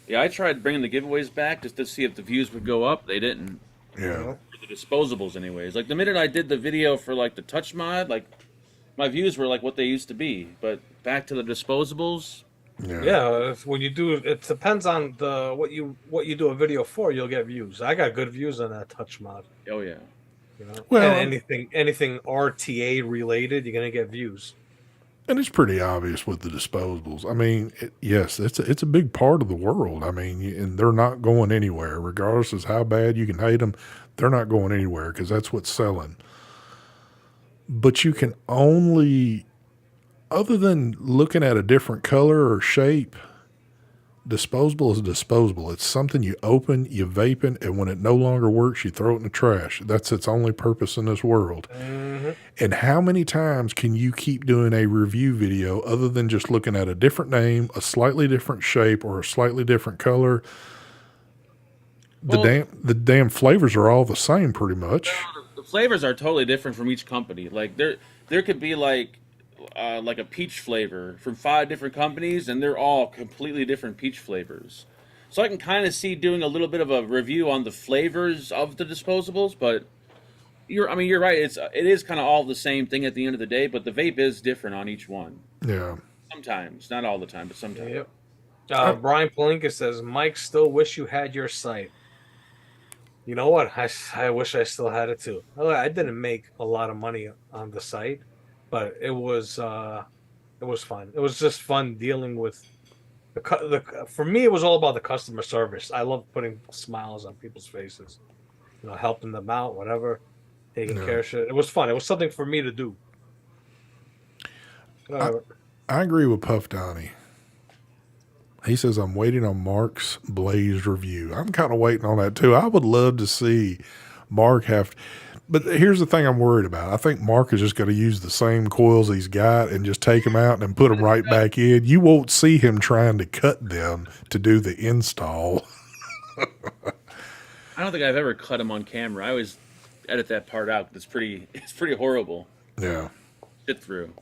Yeah, I tried bringing the giveaways back just to see if the views would go up. They didn't. Yeah. For the disposables, anyways. Like the minute I did the video for like the touch mod, like my views were like what they used to be. But back to the disposables. Yeah, when you do, it depends on what you do a video for. You'll get views. I got good views on that touch mod. Oh yeah. You know? Well, and anything RTA related, you're gonna get views. And it's pretty obvious with the disposables. I mean, yes, it's a big part of the world. I mean, and they're not going anywhere, regardless of how bad you can hate them. They're not going anywhere because that's what's selling. But you can only, other than looking at a different color or shape, disposable is disposable. It's something you open, you vape it, and when it no longer works, you throw it in the trash. That's its only purpose in this world. Mm-hmm. And how many times can you keep doing a review video other than just looking at a different name, a slightly different shape, or a slightly different color? The damn flavors are all the same pretty much. The flavors are totally different from each company. Like there could be like a peach flavor from 5 different companies, and they're all completely different peach flavors. So I can kind of see doing a little bit of a review on the flavors of the disposables, but you're right. It is kind of all the same thing at the end of the day, but the vape is different on each one. Yeah. Sometimes, not all the time, but sometimes. Yep. Brian Palinka says, Mike, still wish you had your site. You know what? I wish I still had it too. I didn't make a lot of money on the site, but it was fun. It was just fun dealing with for me, it was all about the customer service. I love putting smiles on people's faces, you know, helping them out, whatever, taking care of shit. It was fun. It was something for me to do. I agree with Puff Donnie. He says, I'm waiting on Mark's Blaze review. I'm kind of waiting on that too. I would love to see Mark but here's the thing I'm worried about. I think Mark is just going to use the same coils he's got and just take them out and put them right back in. You won't see him trying to cut them to do the install. I don't think I've ever cut him on camera. I always edit that part out. It's pretty horrible. Yeah. Sit through.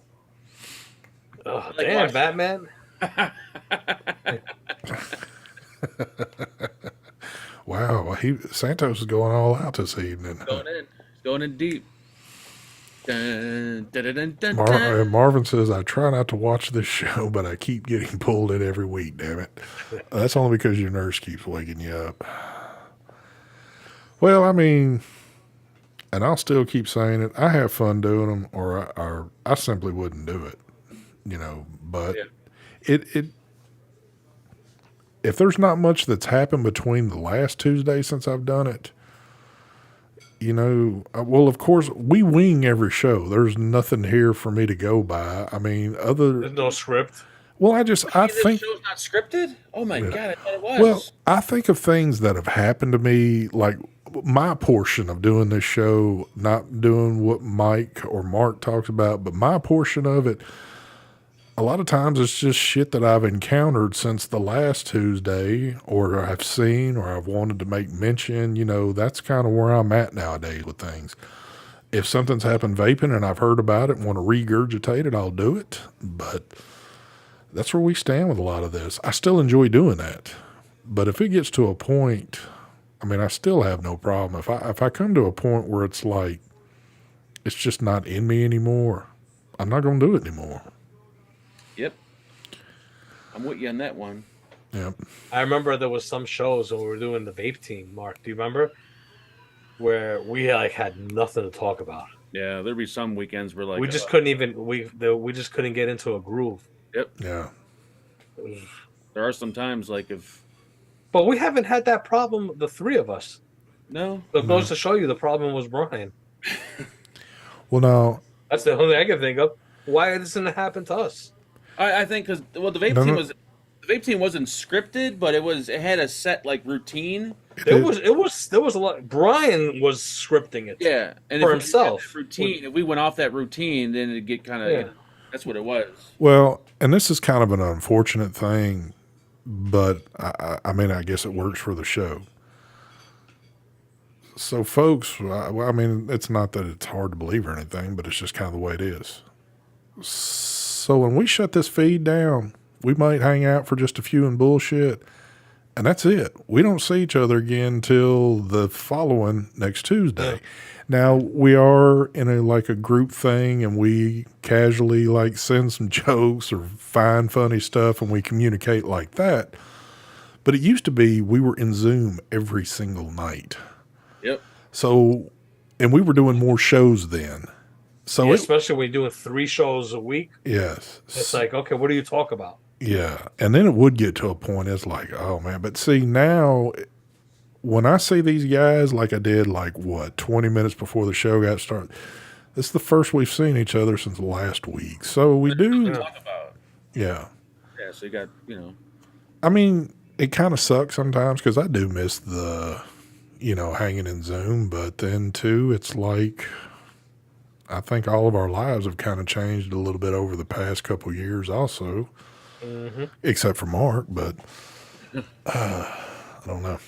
Oh, damn, Batman. Wow, Santos is going all out this evening. Going in deep. Dun, dun, dun, dun, dun. Marvin says, I try not to watch this show, but I keep getting pulled in every week, damn it. That's only because your nurse keeps waking you up. Well, I mean, and I'll still keep saying it, I have fun doing them, or I simply wouldn't do it. But Yeah. it if there's not much that's happened between the last Tuesday since I've done it, well, of course, we wing every show. There's nothing here for me to go by. I mean, There's no script. well, I This think, show's not scripted? Oh my god, I thought it was. well, I think of things that have happened to me, like my portion of doing this show, not doing what Mike or Mark talks about, but my portion of it, a lot of times it's just shit that I've encountered since the last Tuesday, or I've seen, or I've wanted to make mention. That's kind of where I'm at nowadays with things. If something's happened vaping and I've heard about it and want to regurgitate it, I'll do it. But that's where we stand with a lot of this. I still enjoy doing that. But if it gets to a point, I mean, I still have no problem. If I come to a point where it's like, it's just not in me anymore, I'm not going to do it anymore. Yep. I'm with you on that one. Yep. I remember there was some shows when we were doing the vape team, Mark. Do you remember? Where we had nothing to talk about. Yeah, there'd be some weekends where we just couldn't even we just couldn't get into a groove. Yep. Yeah. There are some times But we haven't had that problem, the three of us. No. So it goes to show you the problem was Brian. Well, now that's the only thing I can think of. Why doesn't it happen to us? I think because the vape team wasn't scripted, but it had a set routine. There was a lot. Brian was scripting it. Yeah, and for if himself. If we went off that routine, then it'd get kind of. That's what it was. Well, and this is kind of an unfortunate thing, but I mean, I guess it works for the show. So, folks, I mean, it's not that it's hard to believe or anything, but it's just kind of the way it is. So when we shut this feed down, we might hang out for just a few and bullshit, and that's it. We don't see each other again till the following next Tuesday. Yeah. Now, we are in a group thing, and we casually send some jokes or find funny stuff, and we communicate like that. But it used to be we were in Zoom every single night. Yep. So, and we were doing more shows then. So especially when you're doing 3 shows a week. Yes. It's okay, what do you talk about? Yeah. And then it would get to a point, it's like, oh man. But see, now when I see these guys I did 20 minutes before the show got started, it's the first we've seen each other since last week. So we do talk about. Yeah. Yeah, so you got, I mean, it kind of sucks sometimes because I do miss the, hanging in Zoom, but then too, it's I think all of our lives have kind of changed a little bit over the past couple of years also, except for Mark, but I don't know.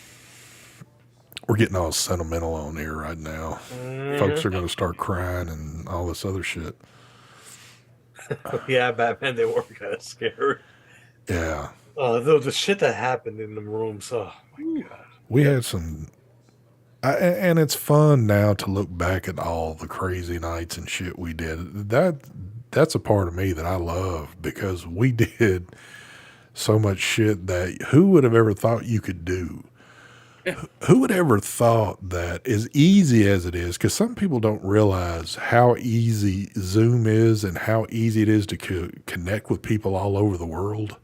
We're getting all sentimental on here right now. Folks are going to start crying and all this other shit. Yeah, Batman, they were kind of scary. Yeah. The shit that happened in the rooms, oh my God. We had some... and it's fun now to look back at all the crazy nights and shit we did. That's a part of me that I love because we did so much shit that who would have ever thought you could do? Who would ever thought that as easy as it is, because some people don't realize how easy Zoom is and how easy it is to connect with people all over the world.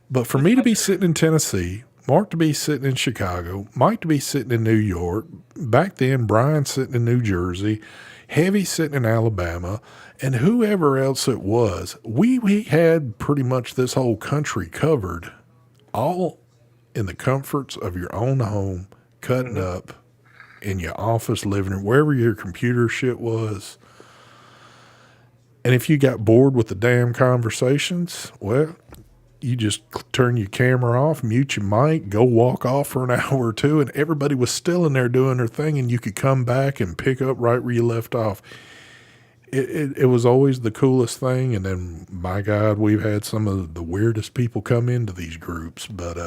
But for me to be sitting in Tennessee, Mark to be sitting in Chicago, Mike to be sitting in New York, back then Brian sitting in New Jersey, Heavy sitting in Alabama, and whoever else it was, we had pretty much this whole country covered, all in the comforts of your own home, cutting up in your office, living room, wherever your computer shit was. And if you got bored with the damn conversations, well, you just turn your camera off, mute your mic, go walk off for an hour or two, and everybody was still in there doing their thing, and you could come back and pick up right where you left off. It was always the coolest thing, and then, my God, we've had some of the weirdest people come into these groups, but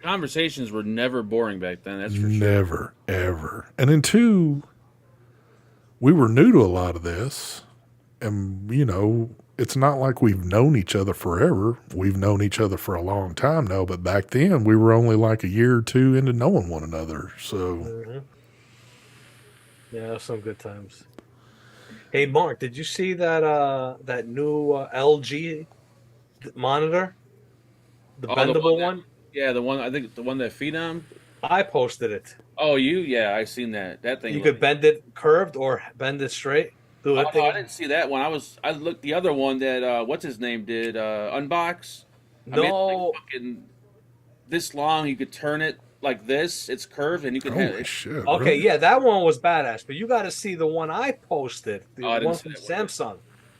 conversations were never boring back then, that's for sure. Never, ever. And then, two, we were new to a lot of this, and, it's not like we've known each other forever. We've known each other for a long time now, but back then we were only like a year or two into knowing one another. So, yeah, some good times. Hey, Mark, did you see that new LG monitor, the Oh, the one bendable that, one? yeah, the one I think the one that Phenom. I posted it. Oh, yeah, I seen that. That thing You looked. could bend it curved or bend it straight. Dude, Oh that no, I thing. didn't see that one. I looked the other one that what's his name did unbox. I mean, it's like No. fucking this long. You could turn it like this. It's curved, and you can have Holy it. shit, Okay, really? yeah, that one was badass, but you got to see the one I posted, the Oh, I didn't one see from that one yet. Samsung.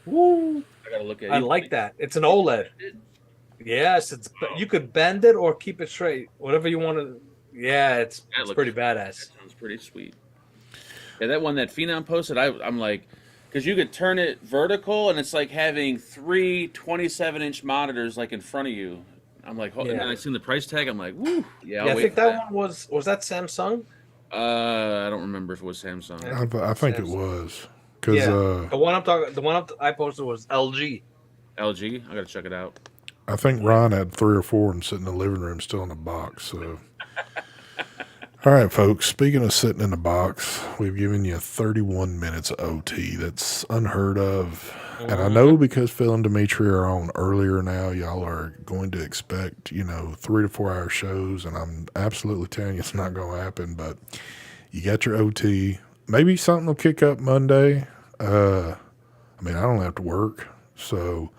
Woo! I gotta look at I it. like that. It's an You can OLED. bend it? Yes, you could bend it or keep it straight, whatever you want to. Yeah, That it's pretty looks. badass. That sounds pretty sweet. Yeah, that one that Phenom posted, I'm like, because you could turn it vertical, and it's like having three 27-inch monitors like in front of you. I'm like, and then Yeah, I seen the price tag. I'm like, woo, yeah, yeah. I'll I wait think for that that. one was that Samsung? I don't remember if it was I Samsung. think it I was think it Samsung. was because Yeah, I posted was LG. LG. I gotta check it out. I think Ron had 3 or 4 and sitting in the living room still in the box. So, all right, folks. Speaking of sitting in the box, we've given you 31 minutes of OT. That's unheard of. And I know because Phil and Dimitri are on earlier now, y'all are going to expect, 3 to 4 hour shows. And I'm absolutely telling you it's not going to happen. But you got your OT. Maybe something will kick up Monday. I mean, I don't have to work. So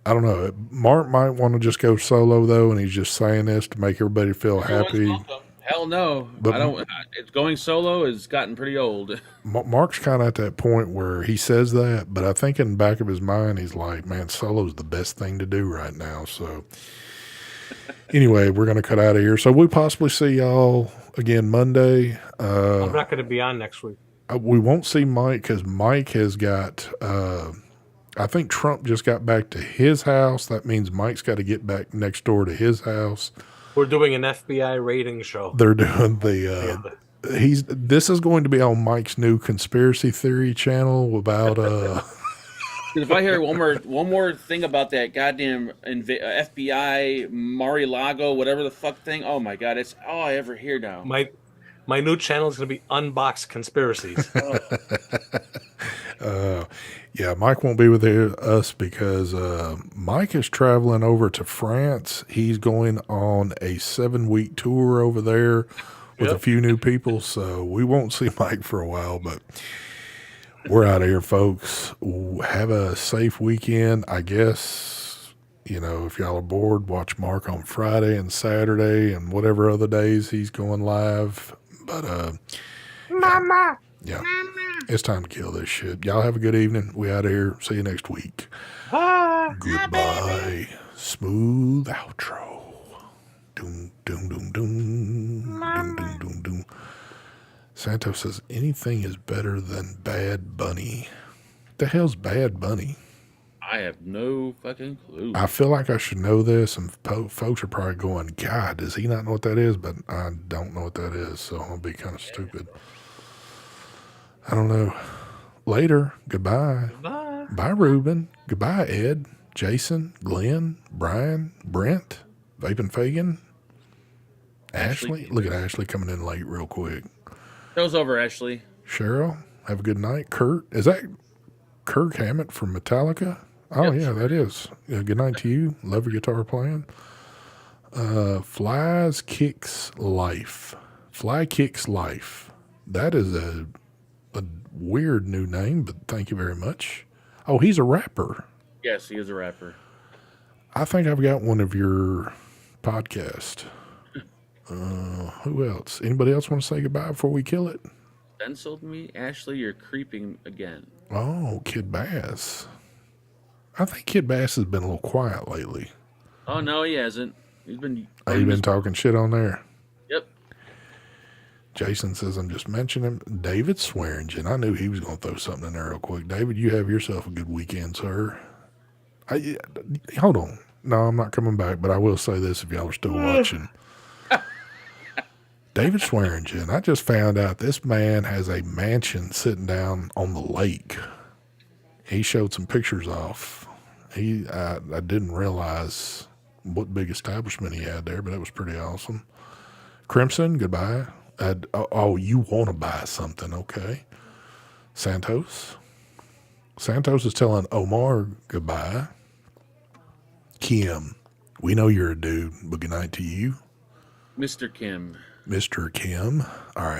I don't know. Mark might want to just go solo, though. And he's just saying this to make everybody feel Everyone's happy. welcome. Hell no, But I don't. It's going solo has gotten pretty old. Mark's kind of at that point where he says that, but I think in the back of his mind, he's like, man, solo's the best thing to do right now. So anyway, we're going to cut out of here. So we possibly see y'all again Monday. I'm not going to be on next week. We won't see Mike because Mike has got, I think Trump just got back to his house. That means Mike's got to get back next door to his house. We're doing an FBI rating show. They're doing this is going to be on Mike's new conspiracy theory channel about If I hear one more thing about that goddamn FBI Mar-a-Lago whatever the fuck thing, oh my god, it's all I ever hear now. My new channel is going to be Unboxed Conspiracies. yeah, Mike won't be with us because Mike is traveling over to France. He's going on a 7-week tour over there with a few new people, so we won't see Mike for a while, but we're out of here, folks. Have a safe weekend. I guess, if y'all are bored, watch Mark on Friday and Saturday and whatever other days he's going live. But, Mama! Yeah. It's time to kill this shit. Y'all have a good evening. We out of here. See you next week. Bye. Goodbye. Smooth outro. Doom, doom, doom, doom. Doom, doom, doom, doom. Santos says anything is better than Bad Bunny. The hell's Bad Bunny? I have no fucking clue. I feel like I should know this, and folks are probably going, God, does he not know what that is? But I don't know what that is, so I'll be kind of stupid. I don't know. Later. Goodbye. Bye. Bye, Ruben. Goodbye, Ed, Jason, Glenn, Brian, Brent, Vaping Fagan, Ashley. Look at Ashley coming in late real quick. Show's over, Ashley. Cheryl, have a good night. Kurt, is that Kirk Hammett from Metallica? Oh, Yep, yeah, that is. Yeah, good night to you. Love your guitar playing. Flies Kicks Life. Fly Kicks Life. That is a weird new name, but thank you very much. Oh, he's a rapper. Yes, he is a rapper. I think I've got one of your podcast. Who else? Anybody else want to say goodbye before we kill it? Stenciled me? Ashley, you're creeping again. Oh, Kid Bass. I think Kid Bass has been a little quiet lately. Oh, no, he hasn't. He's been... Oh, you been talking shit on there? Yep. Jason says, I'm just mentioning him. David Swearingen. I knew he was going to throw something in there real quick. David, you have yourself a good weekend, sir. Hold on. No, I'm not coming back, but I will say this if y'all are still watching. David Swearingen, I just found out this man has a mansion sitting down on the lake. He showed some pictures off. I didn't realize what big establishment he had there, but that was pretty awesome. Crimson, goodbye. You want to buy something, okay. Santos, Santos is telling Omar goodbye. Kim, we know you're a dude, but good night to you. Mr. Kim. Mr. Kim. All right.